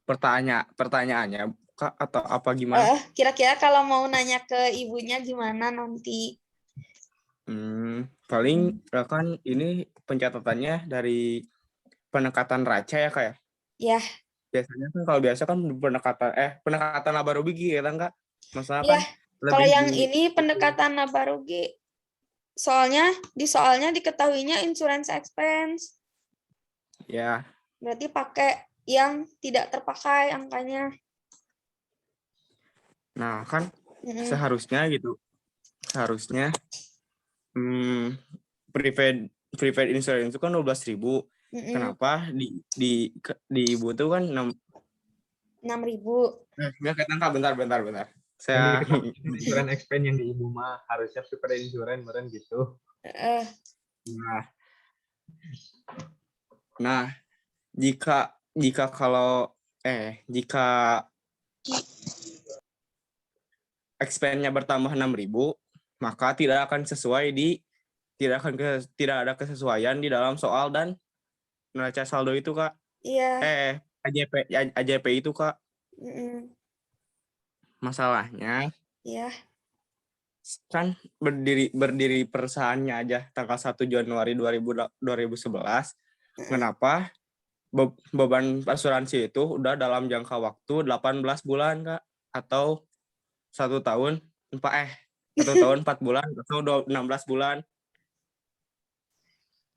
Pertanyaannya Kak atau apa gimana? Kira-kira kalau mau nanya ke ibunya gimana nanti? Paling kan ini pencatatannya dari pendekatan raca ya Kak ya? Ya, Biasanya kan kalau biasa kan pendekatan laba rugi gitu kan Kak? Masalah ya. kan Kalau lebih yang ini pendekatan laba rugi, soalnya diketahuinya insurance expense. ya. Berarti pakai yang tidak terpakai angkanya. Nah, kan Mm-mm. seharusnya prepaid insurance itu kan 12.000. Mm-mm. Kenapa di Ibu tuh kan 6.000. Nggak ketangkap, bentar. yang Saya diketahui insurance expense yang di ibu mah harusnya prepaid insurance meren gitu. nah jika expense-nya bertambah 6.000, maka tidak ada kesesuaian di dalam soal dan neraca saldo itu Kak. Iya. AJP itu Kak, Mm-mm. masalahnya Ya, kan berdiri perusahaannya aja tanggal 1 Januari 2011. Kenapa beban asuransi itu udah dalam jangka waktu 18 bulan Kak, atau 1 tahun 4 bulan atau 16 bulan,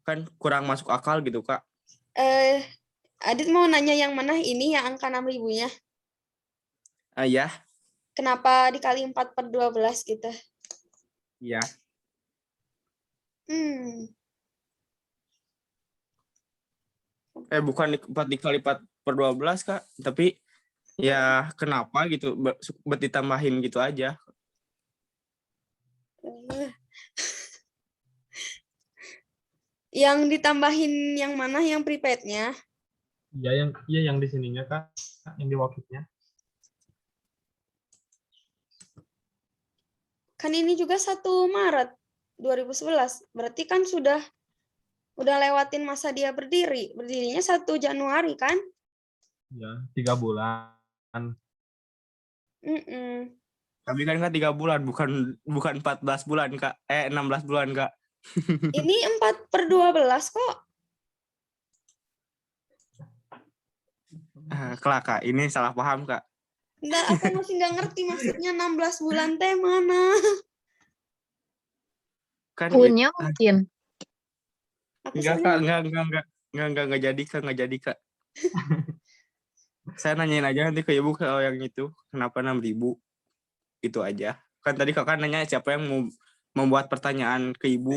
kan kurang masuk akal gitu Kak. Adit mau nanya yang mana ini yang angka 6.000-nya? Ya, Kenapa dikali 4/12 gitu? ya. Bukan 4 dikali 4/12 Kak, tapi ya kenapa gitu ditambahin gitu aja. Yang ditambahin yang mana? Yang prepaid-nya? Iya yang di sininya Kak, yang di worksheet-nya. Kan ini juga 1 Maret 2011. Berarti kan udah lewatin masa dia berdiri. Berdirinya 1 Januari kan? Iya, 3 bulan. Mm-mm. Tapi kan 3 bulan, bukan 14 bulan Kak. 16 bulan Kak. Ini 4/12 kok. Kelak Kak, ini salah paham Kak. Nggak, aku masih nggak ngerti maksudnya 16 bulan teh mana. Kan Tahunnya mungkin. Aku enggak soalnya Kak, enggak jadi Kak. Saya nanyain aja nanti ke Ibu kalau yang itu, kenapa 6.000? Itu aja. Kan tadi Kakak nanya siapa yang mau membuat pertanyaan ke Ibu.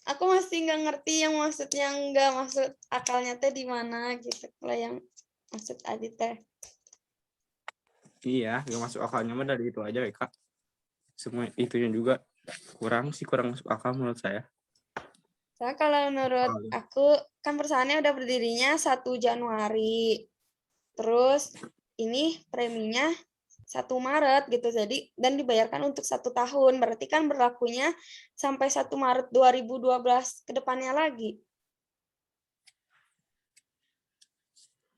aku masih nggak ngerti yang maksudnya nggak maksud akalnya teh di mana gitu. Kalau yang maksud Adit teh. Iya, nggak masuk akalnya mah dari itu aja ya Kak. Semua itunya juga kurang masuk akal menurut saya. Soalnya kalau menurut aku kan perusahaannya udah berdirinya 1 Januari. Terus ini preminya 1 Maret gitu. Jadi dan dibayarkan untuk 1 tahun. Berarti kan berlakunya sampai 1 Maret 2012 ke depannya lagi.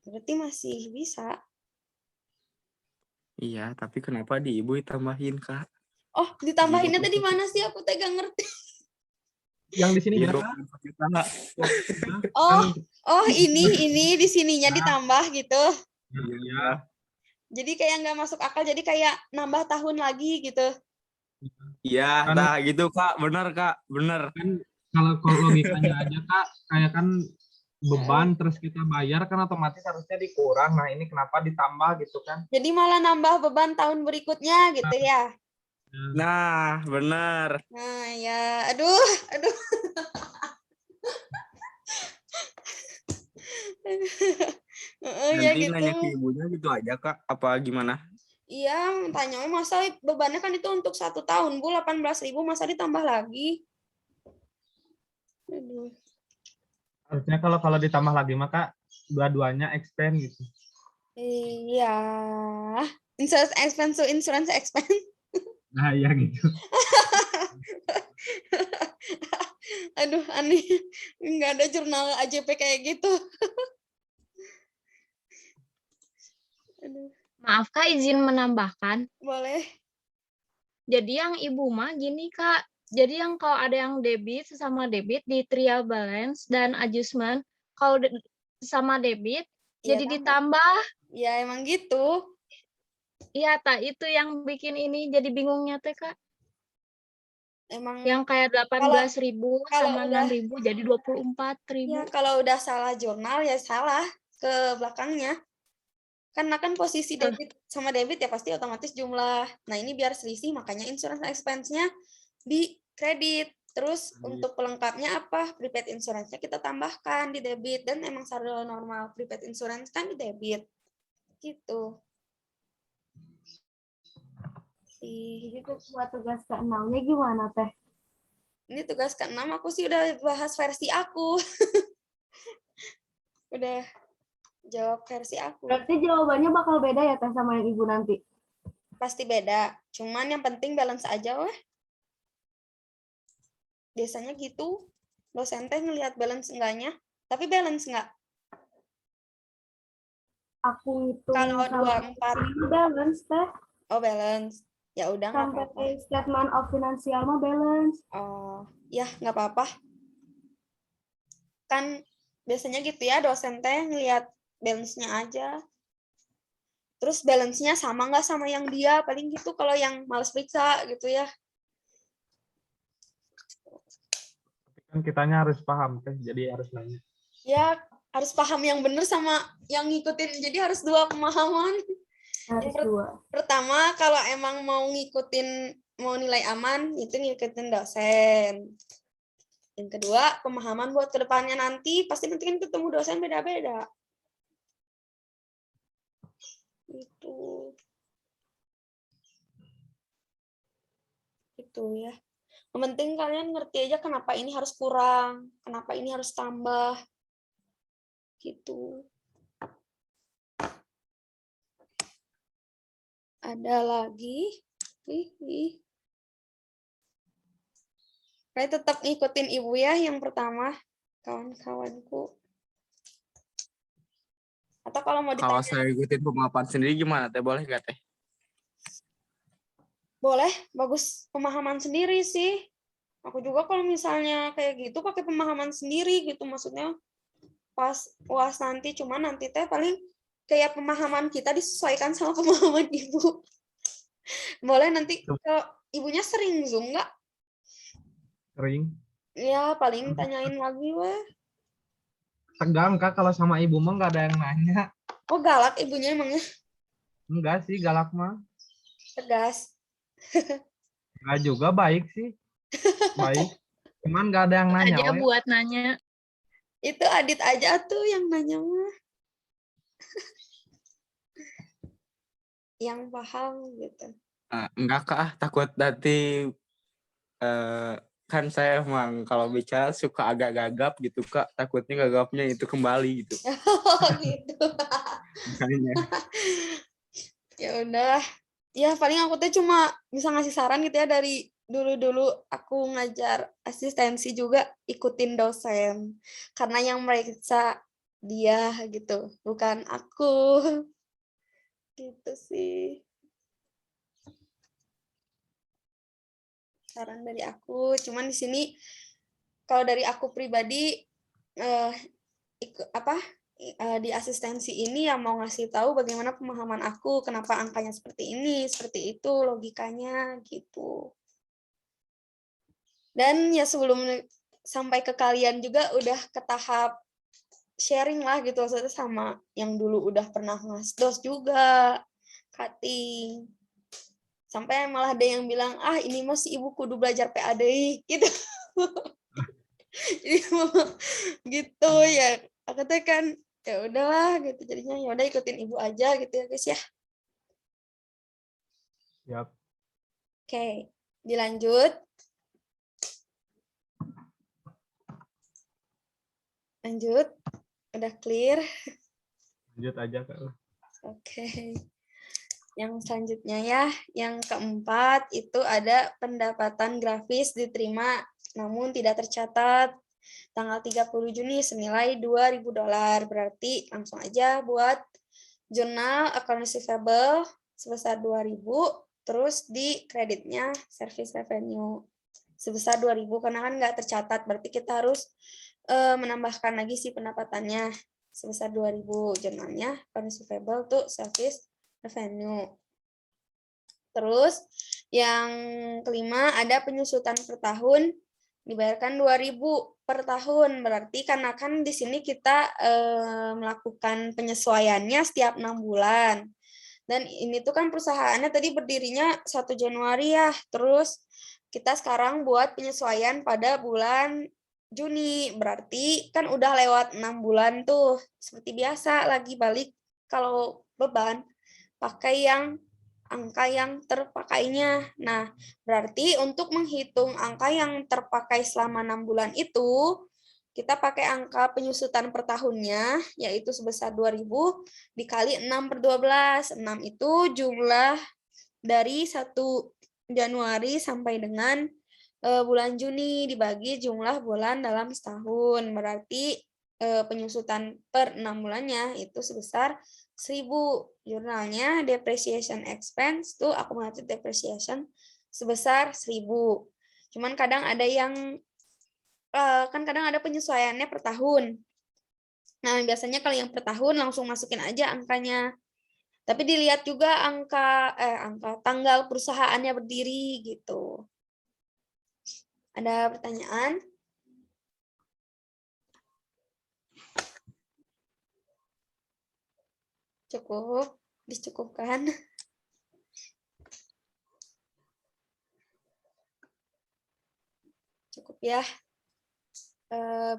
Berarti masih bisa. Iya, tapi kenapa di Ibu ditambahin Kak? Oh, ditambahinnya tadi mana sih? Aku teh gak ngerti. Yang di sini Iya, Kak. Oh, ini di sininya ditambah gitu. Iya. Jadi kayak nggak masuk akal. Jadi kayak nambah tahun lagi gitu. Iya, Kan- nah gitu Kak, bener Kak, bener. Kan kalau logikanya aja Kak, kayak kan beban terus kita bayar kan otomatis harusnya dikurang. Nah, ini kenapa ditambah gitu kan? Jadi malah nambah beban tahun berikutnya gitu ya. Nah, bener. Nah, ya, aduh. Ya Nanti gitu. nanya ke ibunya gitu aja Kak, apa gimana? Iya, tanya masa bebannya kan itu untuk 1 tahun, Bu, 18.000 masa ditambah lagi. Aduh. Harusnya kalau ditambah lagi maka dua-duanya expand gitu. Iya. Insurance expense. Nah, iya gitu. Aduh, aneh. Nggak ada jurnal AJP kayak gitu. Aduh, Maaf Kak, izin menambahkan. boleh. Jadi yang ibu mah gini Kak, jadi yang kalau ada yang debit sesama debit di trial balance dan adjustment, kalau sama debit Iya, jadi tambah. ditambah. Ya, emang gitu. Iya, tak itu yang bikin ini jadi bingungnya teh Kak. Emang Yang kayak 18.000 kalau sama udah 6.000 jadi 24.000. ya kalau udah salah jurnal ya salah ke belakangnya. Karena kan posisi debit sama debit ya pasti otomatis jumlah. Nah, ini biar selisih makanya insurance expense-nya di kredit. Terus untuk pelengkapnya apa? Prepaid insurance-nya kita tambahkan di debit dan emang saldo normal prepaid insurance kan di debit. Gitu. Jadi buat tugas ke-6-nya gimana Teh? Ini tugas ke-6 aku sih udah bahas versi aku. Udah jawab versi aku. Berarti jawabannya bakal beda ya Teh sama yang Ibu nanti? Pasti beda. Cuman yang penting balance aja weh. Biasanya gitu. Dosen teh ngelihat balance enggaknya. Tapi balance enggak? aku hitung Kalau sama 24, ini balance teh. oh balance. Ya udah nggak Kan apa-apa. PT statement of finansial mah balance. Oh, ya nggak apa-apa. Kan biasanya gitu ya dosen teh ngelihat balance-nya aja. Terus balance-nya sama nggak sama yang dia, paling gitu kalau yang males periksa gitu ya. Kan kitanya harus paham teh, jadi harus nanya. Ya harus paham yang bener sama yang ngikutin, jadi harus dua pemahaman. Harus Yang dua. pertama kalau emang mau ngikutin, mau nilai aman, itu ngikutin dosen. Yang kedua, pemahaman buat kedepannya nanti, pasti nanti kan ketemu dosen beda-beda. Itu ya. Yang penting kalian ngerti aja kenapa ini harus kurang, kenapa ini harus tambah. Gitu. Ada lagi. Saya tetap ngikutin ibu ya yang pertama, kawan-kawanku. Atau kalau mau Kalau ditanya, saya ikutin pemaparan sendiri gimana teh, boleh nggak teh? boleh, bagus pemahaman sendiri sih. Aku juga kalau misalnya kayak gitu pakai pemahaman sendiri gitu, maksudnya pas UAS nanti, cuma nanti teh paling kayak pemahaman kita disesuaikan sama pemahaman ibu. Boleh nanti kalau ibunya sering Zoom nggak? Sering. Ya paling tanyain lagi weh. Tegang Kak kalau sama ibu mah nggak ada yang nanya. Oh galak ibunya emangnya, Enggak sih, galak mah. tegas. Enggak juga, baik sih. Baik. Cuman nggak ada yang nanya. Aja we. buat nanya. Itu Adit aja tuh yang nanya mah. Yang paham gitu. Enggak Kak, takut nanti kan saya emang kalau bicara suka agak gagap gitu Kak, takutnya gagapnya itu kembali gitu. Oh gitu. Makanya. Ya udah. Ya paling aku tuh cuma bisa ngasih saran gitu ya, dari dulu-dulu aku ngajar asistensi juga ikutin dosen. Karena yang meriksa dia gitu, bukan aku. Gitu sih. Saran dari aku, cuman di sini kalau dari aku pribadi di asistensi ini yang mau ngasih tahu bagaimana pemahaman aku, kenapa angkanya seperti ini, seperti itu logikanya gitu. Dan ya sebelum sampai ke kalian juga udah ke tahap sharing lah gitu, maksudnya sama yang dulu udah pernah ngasdos juga, cutting. Sampai malah ada yang bilang, ini mah si ibu kudu belajar PADI gitu. Jadi gitu ya, aku tuh kan ya udahlah gitu, jadinya ya udah ikutin ibu aja gitu ya guys ya. Siap. Oke, dilanjut. Lanjut, udah clear. Lanjut aja Kak. Oke. Yang selanjutnya ya, yang keempat itu ada pendapatan grafis diterima namun tidak tercatat tanggal 30 Juni senilai $2.000. Berarti langsung aja buat jurnal accounts receivable sebesar 2.000, terus di kreditnya service revenue sebesar 2.000 karena kan nggak tercatat, berarti kita harus menambahkan lagi si pendapatannya sebesar 2.000, jurnalnya accounts receivable tuh service revenue. Terus yang kelima ada penyusutan per tahun dibayarkan 2.000 per tahun, berarti karena kan di sini kita melakukan penyesuaiannya setiap 6 bulan. Dan ini tuh kan perusahaannya tadi berdirinya 1 Januari ya, terus kita sekarang buat penyesuaian pada bulan Juni, berarti kan udah lewat 6 bulan tuh. Seperti biasa lagi balik kalau beban pakai yang angka yang terpakainya. Nah, berarti untuk menghitung angka yang terpakai selama 6 bulan itu, kita pakai angka penyusutan per tahunnya, yaitu sebesar 2.000 dikali 6/12. 6 itu jumlah dari 1 Januari sampai dengan bulan Juni dibagi jumlah bulan dalam setahun. Berarti penyusutan per 6 bulannya itu sebesar 1000. Jurnalnya depreciation expense tuh accumulated depreciation sebesar 1000. Cuman kadang ada yang kan kadang ada penyesuaiannya per tahun. Nah, biasanya kalau yang per tahun langsung masukin aja angkanya. Tapi dilihat juga angka tanggal perusahaannya berdiri gitu. Ada pertanyaan? Cukup, dicukupkan. Cukup ya.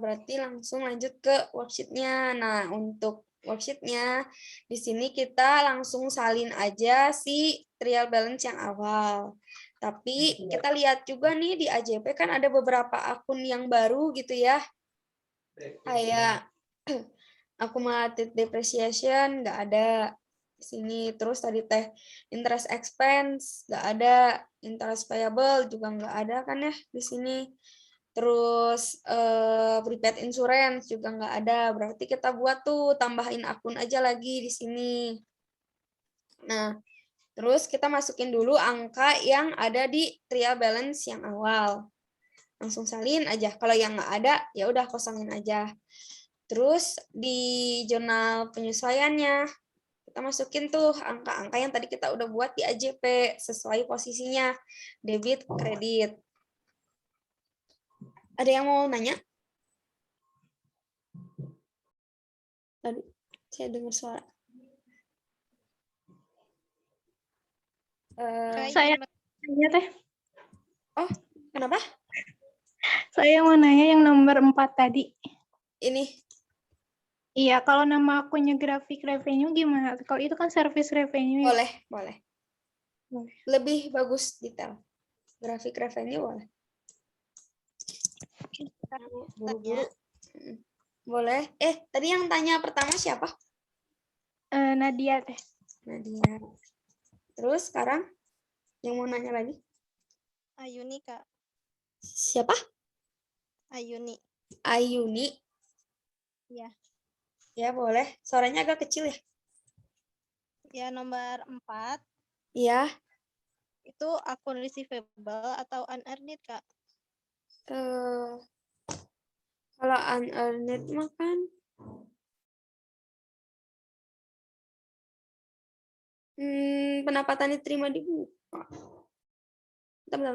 Berarti langsung lanjut ke worksheet-nya. Nah, untuk worksheet-nya, di sini kita langsung salin aja si trial balance yang awal. Tapi kita lihat juga nih di AJP kan ada beberapa akun yang baru gitu ya. Kayak accumulated depreciation nggak ada di sini. Terus tadi teh interest expense nggak ada, interest payable juga nggak ada kan ya di sini. Terus prepaid insurance juga nggak ada. Berarti kita buat tuh tambahin akun aja lagi di sini. Nah, terus kita masukin dulu angka yang ada di trial balance yang awal. Langsung salin aja. Kalau yang nggak ada, ya udah kosongin aja. Terus di jurnal penyesuaiannya, kita masukin tuh angka-angka yang tadi kita udah buat di AJP sesuai posisinya, debit, kredit. Ada yang mau nanya? Tadi saya dengar suara. Saya nanya teh. Oh, kenapa? Saya mau nanya yang nomor 4 tadi. Ini. Iya, kalau nama akunnya grafik revenue gimana? Kalau itu kan service revenue. Ya? Boleh. Boleh. Lebih bagus detail. Grafik revenue boleh. Buru-buru. Boleh. Tadi yang tanya pertama siapa? Nadia teh. Nadia. Terus sekarang yang mau nanya lagi? Ayuni, Kak. Siapa? Ayuni. Ayuni. Iya. Ya, boleh. Suaranya agak kecil ya? Ya, nomor 4 Iya. itu akun receivable atau unearned, Kak. Kalau unearned mah kan pendapatan diterima dibuka. Bentar.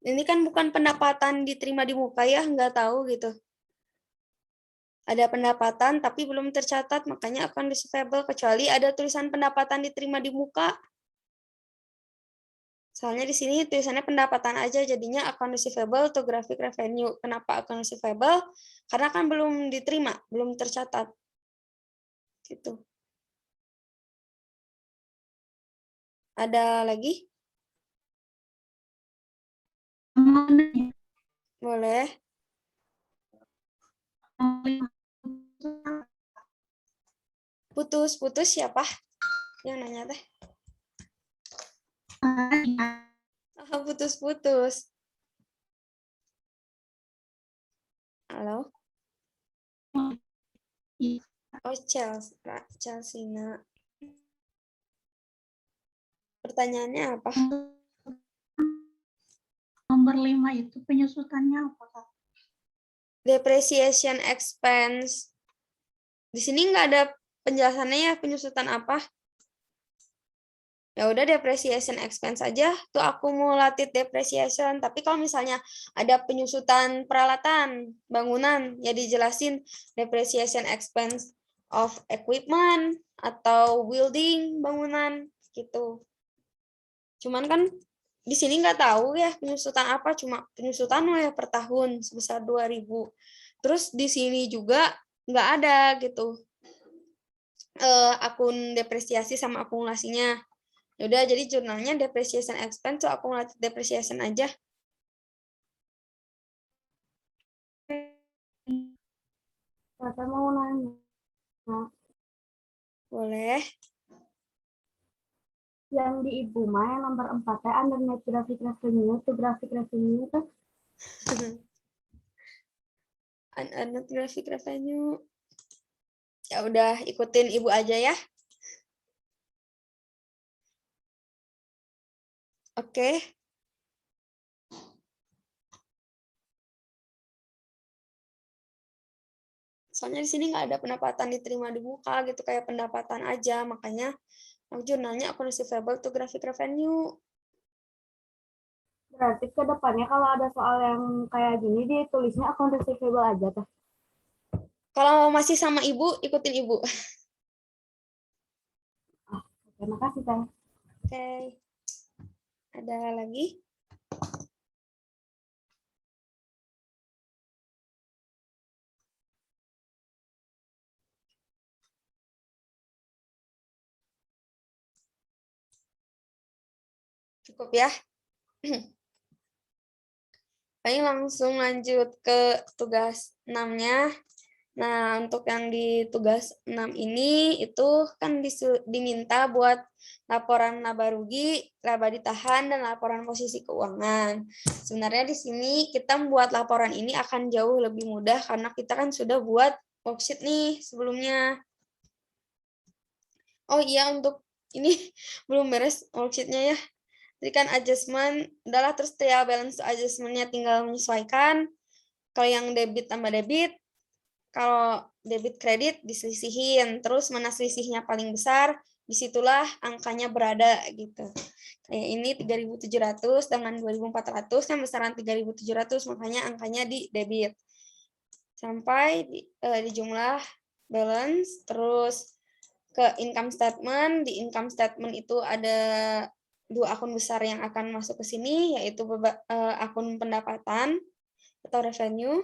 Ini kan bukan pendapatan diterima di muka ya, nggak tahu gitu. Ada pendapatan tapi belum tercatat, makanya account receivable kecuali ada tulisan pendapatan diterima di muka. Soalnya di sini tulisannya pendapatan aja, jadinya account receivable atau graphic revenue. Kenapa account receivable? Karena kan belum diterima, belum tercatat. Gitu. Ada lagi? Boleh. Putus siapa yang nanya teh? Putus. Halo? Oh, Chelsea. Pertanyaannya apa? Nomor 5 itu penyusutannya apa, Kak? Depreciation expense. Di sini nggak ada penjelasannya ya penyusutan apa. Ya udah depreciation expense aja, tuh accumulated depreciation. Tapi kalau misalnya ada penyusutan peralatan, bangunan, ya dijelasin depreciation expense of equipment atau building, bangunan, gitu. Cuman kan di sini nggak tahu ya penyusutan apa, cuma penyusutan ya per tahun sebesar 2.000. Terus di sini juga nggak ada gitu akun depresiasi sama akumulasinya. Yaudah, jadi jurnalnya depreciation expense tuh accumulated depreciation aja. Saya mau nanya. Boleh. Yang di ibu mah yang nomor 4 teh under net graphic revenue tuh graphic revenue tuh Unearned graphic revenue. Ya udah, ikutin ibu aja ya. Oke. Soalnya di sini nggak ada pendapatan diterima di muka gitu, kayak pendapatan aja. Makanya jurnalnya account receivable to graphic revenue. berarti ke depannya kalau ada soal yang kayak gini ditulisnya account receivable aja tuh. Kalau masih sama ibu, ikutin ibu. Terima kasih teh. Oke. Ada lagi? Cukup ya. Paling langsung lanjut ke tugas 6-nya. Nah, untuk yang di tugas 6 ini itu kan diminta buat laporan laba rugi, laba ditahan, dan laporan posisi keuangan. Sebenarnya di sini kita membuat laporan ini akan jauh lebih mudah karena kita kan sudah buat worksheet nih sebelumnya. Oh iya, untuk ini belum beres worksheetnya ya. Jadi kan adjustment, adalah terus trial balance adjustment-nya tinggal menyesuaikan. Kalau yang debit tambah debit, kalau debit kredit diselisihin, terus mana selisihnya paling besar, disitulah angkanya berada gitu. Kayak ini 3.700 dengan 2.400, yang besaran 3.700, makanya angkanya di debit. Sampai di jumlah balance, terus ke income statement. Di income statement itu ada dua akun besar yang akan masuk ke sini, yaitu akun pendapatan atau revenue,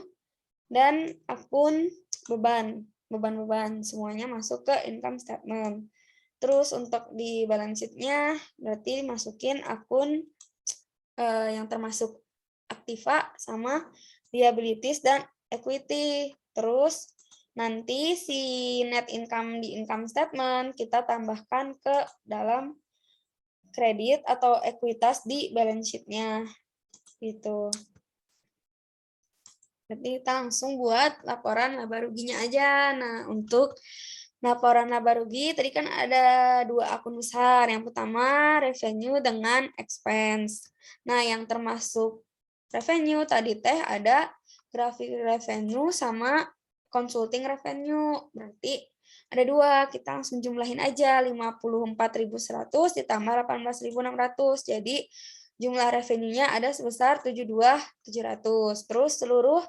dan akun beban semuanya masuk ke income statement. Terus untuk di balance sheet-nya berarti masukin akun yang termasuk aktiva sama liabilities dan equity. Terus nanti si net income di income statement kita tambahkan ke dalam kredit atau ekuitas di balance sheet-nya gitu. Berarti kita langsung buat laporan laba ruginya aja. Nah, untuk laporan laba rugi, tadi kan ada dua akun besar. Yang pertama, revenue dengan expense. Nah, yang termasuk revenue tadi teh ada graphic revenue sama consulting revenue. Berarti ada dua, kita langsung jumlahin aja. 54.100 ditambah 18.600. Jadi, jumlah revenue-nya ada sebesar 72.700. Terus seluruh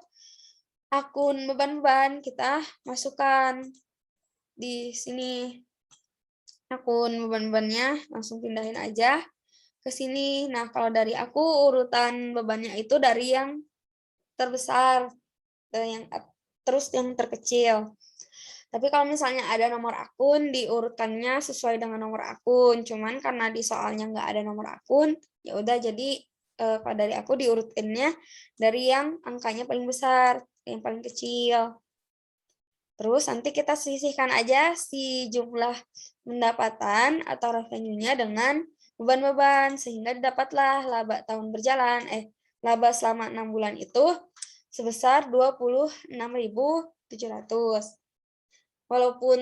akun beban-beban kita masukkan di sini. Akun beban-bebannya langsung pindahin aja ke sini. Nah, kalau dari aku urutan bebannya itu dari yang terbesar terus yang terkecil. Tapi kalau misalnya ada nomor akun, diurutkannya sesuai dengan nomor akun. Cuman karena di soalnya nggak ada nomor akun, ya udah jadi kalau dari aku diurutinnya dari yang angkanya paling besar, yang paling kecil. Terus nanti kita sisihkan aja si jumlah pendapatan atau revenue-nya dengan beban-beban sehingga didapatlah laba tahun berjalan, laba selama 6 bulan itu sebesar 26.700. Walaupun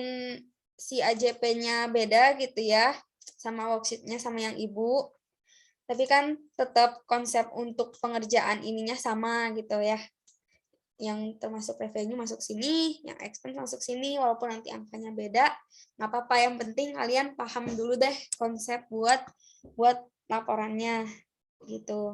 si AJP-nya beda gitu ya, sama worksheet-nya sama yang ibu, tapi kan tetap konsep untuk pengerjaan ininya sama gitu ya. Yang termasuk revenue masuk sini, yang expense masuk sini, walaupun nanti angkanya beda, nggak apa-apa. Yang penting kalian paham dulu deh konsep buat laporannya gitu.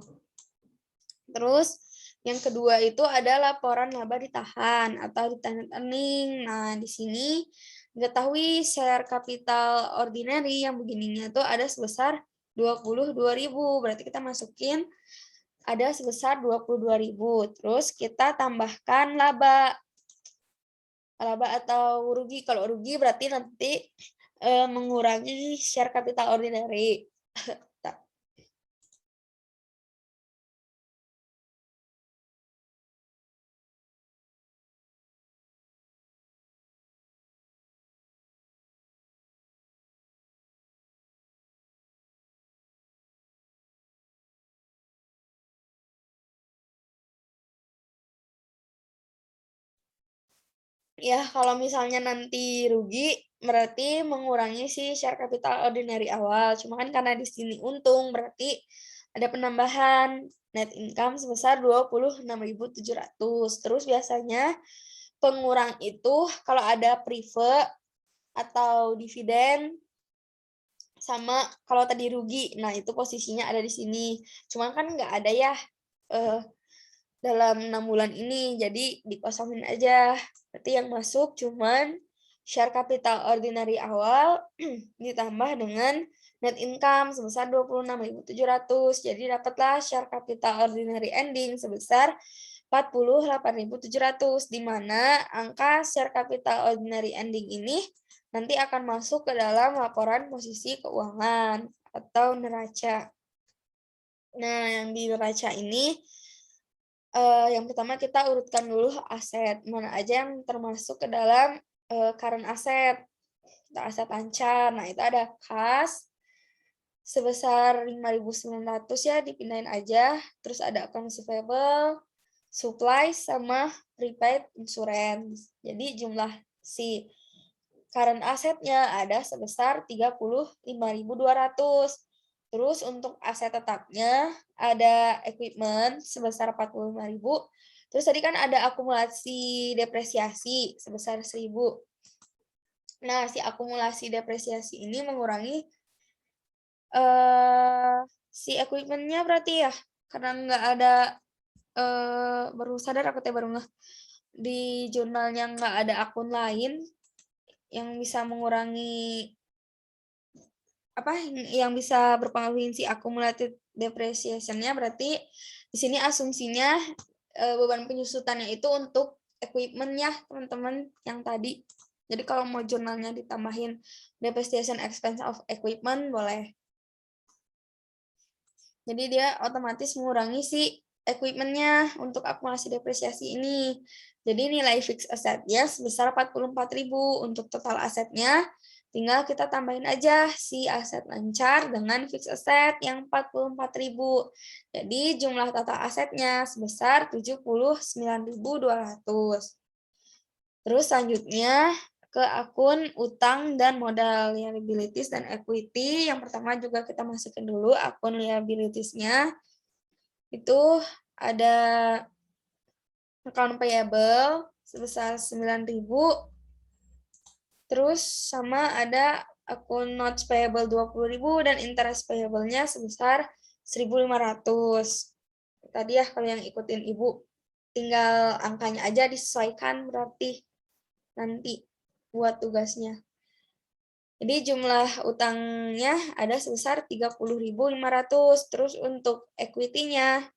Terus yang kedua itu ada laporan laba ditahan atau retained earning. Nah, di sini diketahui share capital ordinary yang begininya tuh ada sebesar 22.000. Berarti kita masukin ada sebesar 22.000. Terus kita tambahkan laba atau rugi. Kalau rugi berarti nanti mengurangi share capital ordinary. Ya, kalau misalnya nanti rugi, berarti mengurangi si share capital ordinary awal. Cuma kan karena di sini untung, berarti ada penambahan net income sebesar 26.700. Terus biasanya pengurang itu kalau ada prive atau dividen sama kalau tadi rugi. Nah, itu posisinya ada di sini. Cuman kan nggak ada ya eh, dalam 6 bulan ini, jadi dikosongin aja. Berarti yang masuk cuman share capital ordinary awal ditambah dengan net income sebesar 26.700. Jadi dapatlah share capital ordinary ending sebesar 48.700, di mana angka share capital ordinary ending ini nanti akan masuk ke dalam laporan posisi keuangan atau neraca. Nah, yang di neraca ini yang pertama kita urutkan dulu aset, mana aja yang termasuk ke dalam current asset. Kita aset lancar, nah itu ada kas sebesar 5.900 ya, dipindahin aja. Terus ada accounts receivable, supply, sama prepaid insurance. Jadi jumlah si current asetnya ada sebesar 35.200. Terus untuk aset tetapnya ada equipment sebesar 45.000. Terus tadi kan ada akumulasi depresiasi sebesar 1.000. Nah, si akumulasi depresiasi ini mengurangi si equipment-nya berarti ya. Karena nggak ada, baru sadar aku baru ngeh. Di jurnalnya nggak ada akun lain yang bisa mengurangi yang bisa berpengaruh si accumulated depreciation-nya, berarti di sini asumsinya beban penyusutannya itu untuk equipment-nya teman-teman yang tadi. Jadi kalau mau jurnalnya ditambahin depreciation expense of equipment boleh. Jadi dia otomatis mengurangi si equipment-nya untuk akumulasi depresiasi ini. Jadi nilai fixed asset-nya sebesar 44.000. Untuk total asetnya tinggal kita tambahin aja si aset lancar dengan fixed asset yang 44.000. Jadi jumlah total asetnya sebesar 79.200. Terus selanjutnya ke akun utang dan modal, liabilities dan equity. Yang pertama juga kita masukin dulu akun liabilities-nya. Itu ada account payable sebesar 9.000. Terus sama ada akun notes payable 20.000 dan interest payable-nya sebesar 1.500. Tadi ya kalau yang ikutin Ibu, tinggal angkanya aja disesuaikan berarti nanti buat tugasnya. Jadi jumlah utangnya ada sebesar 30.500. Terus untuk equity-nya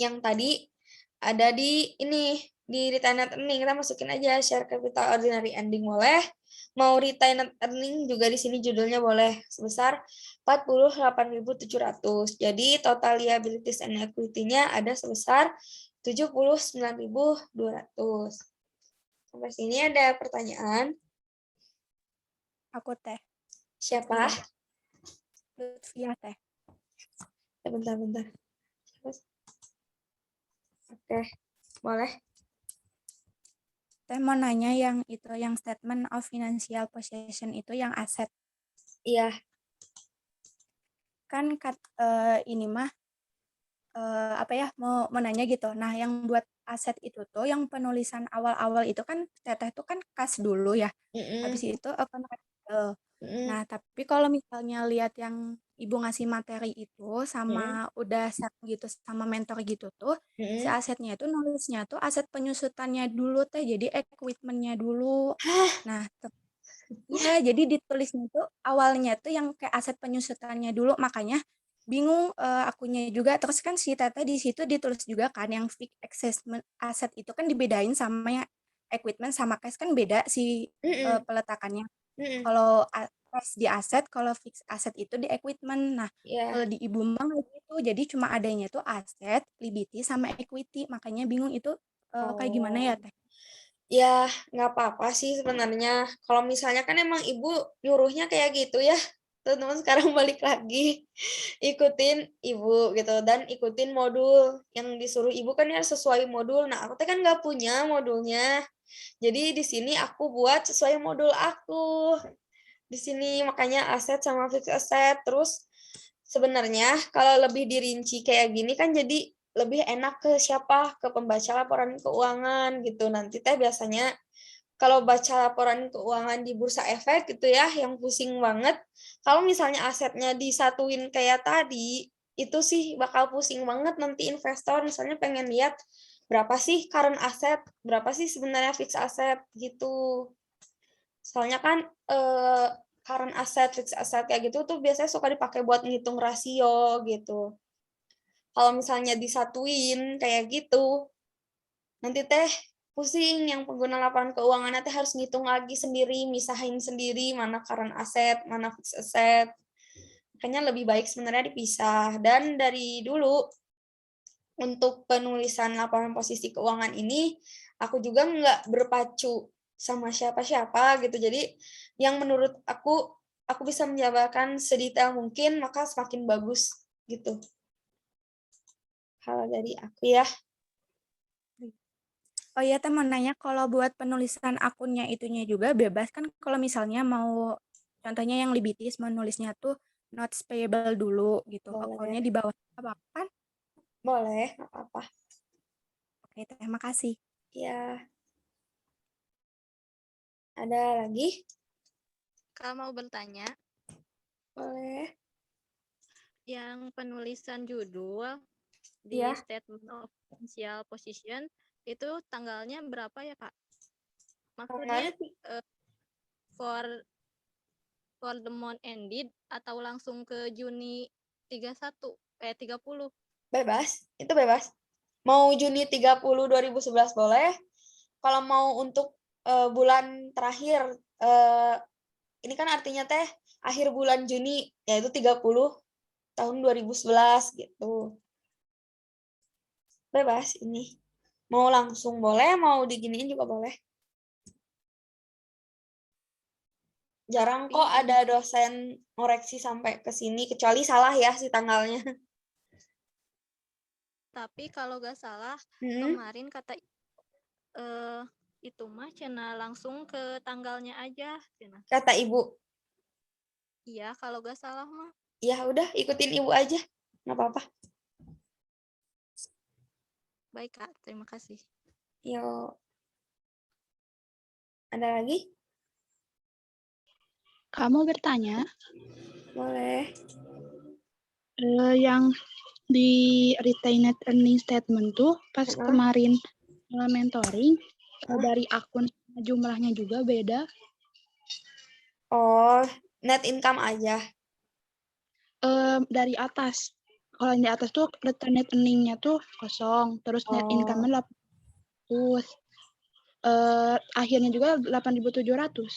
yang tadi ada di ini, di retained earning, kita masukin aja share capital ordinary ending boleh, mau retained earning juga di sini judulnya boleh, sebesar 48.700. Jadi total liabilities and equity-nya ada sebesar 79.200. Sampai sini ada pertanyaan? Aku teh. Siapa? Lutfia teh. Bentar. Oke, boleh. Teh mau nanya yang itu, yang statement of financial possession itu yang aset. Iya. Kan ini mah apa ya, mau nanya gitu. Nah, yang buat aset itu tuh yang penulisan awal-awal itu kan teteh tuh kan kas dulu ya. Habis itu account receivable. Nah, tapi kalau misalnya lihat yang Ibu ngasih materi itu sama udah share gitu sama mentor gitu tuh, si asetnya itu nulisnya tuh aset penyusutannya dulu teh, jadi equipment-nya dulu. Nah, ya jadi ditulisnya tuh awalnya tuh yang kayak aset penyusutannya dulu, makanya bingung akunya juga. Terus kan si Tete di situ ditulis juga kan yang fixed asset itu kan dibedain sama yang equipment sama cash kan beda si peletakannya. Kalau cash di aset, kalau fixed asset itu di equipment. Nah, kalau di Ibu mah gitu, jadi cuma adanya tuh aset, liability sama equity. Makanya bingung itu kayak gimana ya Teh? Ya, nggak apa-apa sih sebenarnya. Kalau misalnya kan emang Ibu nyuruhnya kayak gitu ya. Teman-teman sekarang balik lagi. Ikutin Ibu gitu. Dan ikutin modul. Yang disuruh Ibu kan ya sesuai modul. Nah, aku kan nggak punya modulnya. Jadi di sini aku buat sesuai modul aku. Di sini makanya aset sama fixed asset. Terus sebenarnya kalau lebih dirinci kayak gini kan jadi lebih enak ke siapa? Ke pembaca laporan keuangan gitu. Nanti teh biasanya kalau baca laporan keuangan di Bursa Efek gitu ya, yang pusing banget. Kalau misalnya asetnya disatuin kayak tadi, itu sih bakal pusing banget nanti investor. Misalnya pengen lihat berapa sih current asset, berapa sih sebenarnya fixed asset gitu. Soalnya kan current asset, fixed asset kayak gitu tuh biasanya suka dipakai buat ngitung rasio gitu. Kalau misalnya disatuin kayak gitu, nanti teh pusing yang pengguna laporan keuangan nanti harus ngitung lagi sendiri, misahin sendiri mana current asset, mana fixed asset. Makanya lebih baik sebenarnya dipisah. Dan dari dulu untuk penulisan laporan posisi keuangan ini, aku juga nggak berpacu sama siapa-siapa gitu. Jadi yang menurut aku bisa menjabarkan sedetail mungkin, maka semakin bagus gitu. Hal dari aku ya. Oh iya, Teh mau nanya kalau buat penulisan akunnya itunya juga bebas kan kalau misalnya mau contohnya yang Libitis menulisnya tuh notes payable dulu gitu. Boleh. Akunnya di bawah apa kan? Boleh, nggak apa-apa. Oke, terima kasih. Ya. Ada lagi? Kalau mau bertanya, Boleh. yang penulisan judul di Iya. statement of financial position itu tanggalnya berapa ya, Kak? Maksudnya for the month ended atau langsung ke Juni 30? Bebas, itu bebas. Mau Juni 30 2011 boleh. Kalau mau untuk bulan terakhir, ini kan artinya teh akhir bulan Juni, yaitu 30 tahun 2011 gitu. Bebas ini. Mau langsung boleh, mau diginiin juga boleh. Jarang kok ada dosen ngoreksi sampai ke sini, kecuali salah ya si tanggalnya. Tapi kalau gak salah, kemarin kata itu mah cina langsung ke tanggalnya aja. Cina. Kata ibu. Iya, kalau gak salah mah. Ya udah, ikutin ibu aja. Nggak apa-apa. Baik, Kak. Terima kasih. Yuk. Ada lagi? Kamu bertanya, Boleh. yang di retained earning statement tuh pas kemarin mentoring dari akun jumlahnya juga beda. Oh, net income aja. Dari atas. Kalau yang di atas tuh retained earning-nya tuh kosong, terus net income-nya 800. Akhirnya juga 8.700.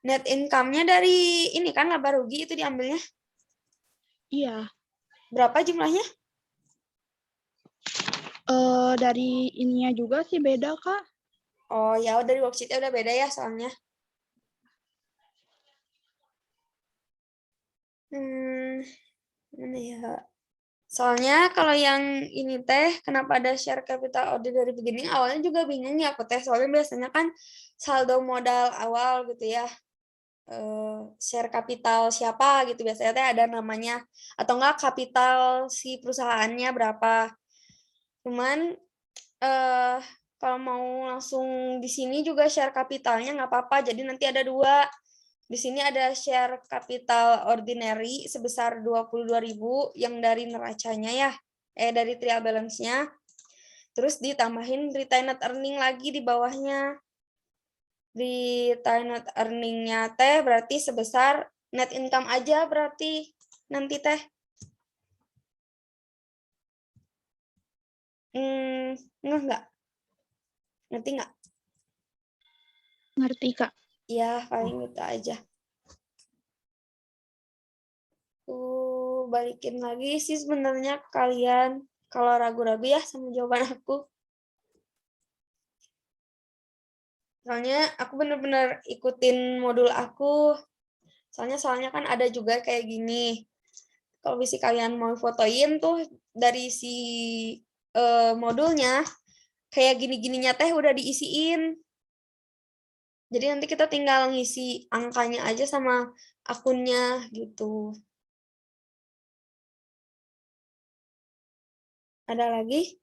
Net income-nya dari ini kan laba rugi itu diambilnya. Iya. Berapa jumlahnya? Dari ininya juga sih beda, Kak. Oh ya, dari worksheet-nya udah beda ya soalnya. Mana ya? Soalnya kalau yang ini teh, kenapa ada share capital order dari beginning, awalnya juga bingung ya aku teh. Soalnya biasanya kan saldo modal awal gitu ya. Share kapital siapa gitu biasanya teh ada namanya. Atau enggak kapital si perusahaannya berapa. Cuman kalau mau langsung di sini juga share kapitalnya nggak apa-apa. Jadi nanti ada dua. Di sini ada share capital ordinary sebesar 22.000 yang dari neracanya ya. Dari trial balance-nya. Terus ditambahin retained earning lagi di bawahnya. Retained earning-nya teh berarti sebesar net income aja berarti nanti teh. Enggak? Ngerti nggak? Ngerti, Kak. Ya, paling itu aja. Balikin lagi sih sebenarnya kalian kalau ragu-ragu ya sama jawaban aku. Soalnya aku bener-bener ikutin modul aku. Soalnya kan ada juga kayak gini. Kalau kalian mau fotoin tuh dari si modulnya, kayak gini-gininya teh udah diisiin. Jadi nanti kita tinggal ngisi angkanya aja sama akunnya gitu. Ada lagi?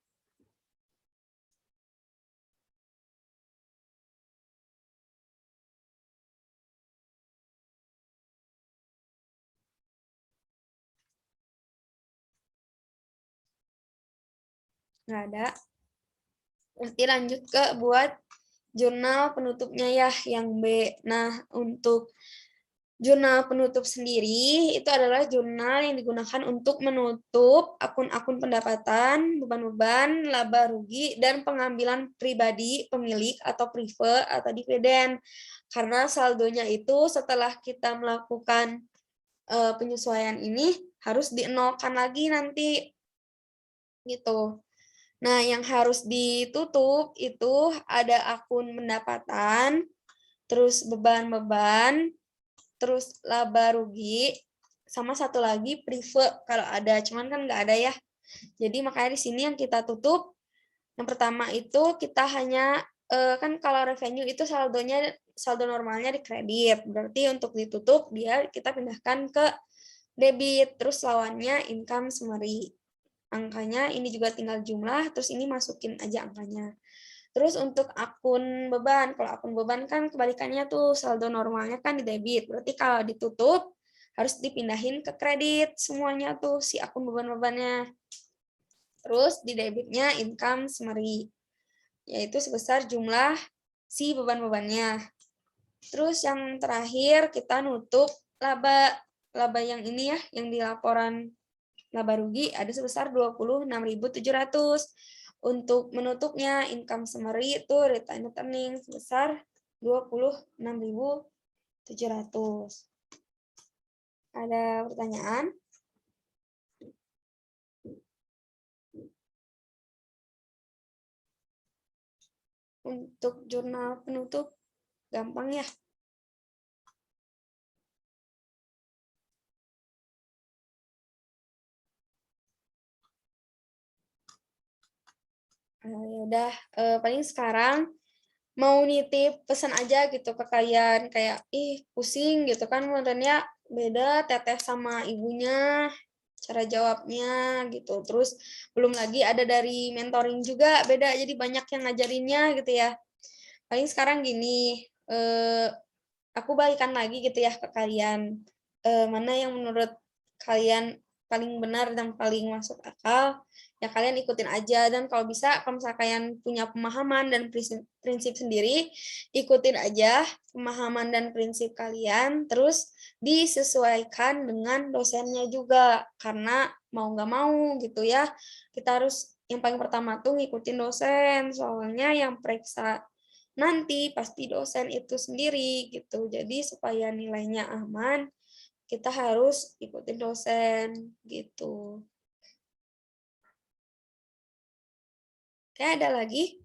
Nggak ada. Berarti lanjut ke buat jurnal penutupnya ya, yang B. Nah, untuk jurnal penutup sendiri itu adalah jurnal yang digunakan untuk menutup akun-akun pendapatan, beban-beban, laba rugi, dan pengambilan pribadi, pemilik, atau prefer, atau dividen. Karena saldonya itu setelah kita melakukan penyesuaian ini harus dienolkan lagi nanti. Gitu. Nah, yang harus ditutup itu ada akun pendapatan, terus beban-beban, terus laba rugi, sama satu lagi prive kalau ada, cuman kan nggak ada ya. Jadi makanya di sini yang kita tutup, yang pertama itu kita hanya kan kalau revenue itu saldo normalnya di kredit, berarti untuk ditutup dia kita pindahkan ke debit, terus lawannya income summary. Angkanya ini juga tinggal jumlah, terus ini masukin aja angkanya. Terus untuk akun beban, kalau akun beban kan kebalikannya tuh saldo normalnya kan di debit, berarti kalau ditutup harus dipindahin ke kredit semuanya tuh si akun beban-bebannya. Terus di debitnya income summary, yaitu sebesar jumlah si beban-bebannya. Terus yang terakhir kita nutup laba yang ini ya, yang di laporan laba rugi ada sebesar 26.700. Untuk menutupnya income summary itu retained earnings sebesar 26.700. Ada pertanyaan? Untuk jurnal penutup gampang ya. Ya udah, paling sekarang mau nitip pesan aja gitu ke kalian, kayak pusing gitu kan modelnya beda teteh sama ibunya, cara jawabnya gitu. Terus belum lagi ada dari mentoring juga beda, jadi banyak yang ngajarinnya gitu ya. Paling sekarang gini, aku balikan lagi gitu ya ke kalian, mana yang menurut kalian paling benar dan paling masuk akal, ya kalian ikutin aja. Dan kalau bisa, kalau misalnya kalian punya pemahaman dan prinsip sendiri, ikutin aja pemahaman dan prinsip kalian, terus disesuaikan dengan dosennya juga. Karena mau nggak mau gitu ya, kita harus yang paling pertama tuh ngikutin dosen, soalnya yang periksa nanti pasti dosen itu sendiri gitu. Jadi supaya nilainya aman, kita harus ikutin dosen gitu. Oke, ada lagi?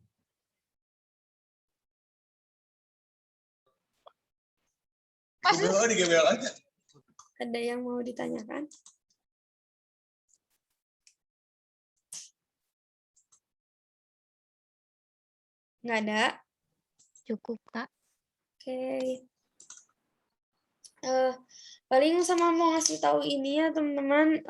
Ada yang mau ditanyakan? Nggak ada? Cukup, Kak. Oke. Paling sama mau ngasih tahu ini ya teman-teman,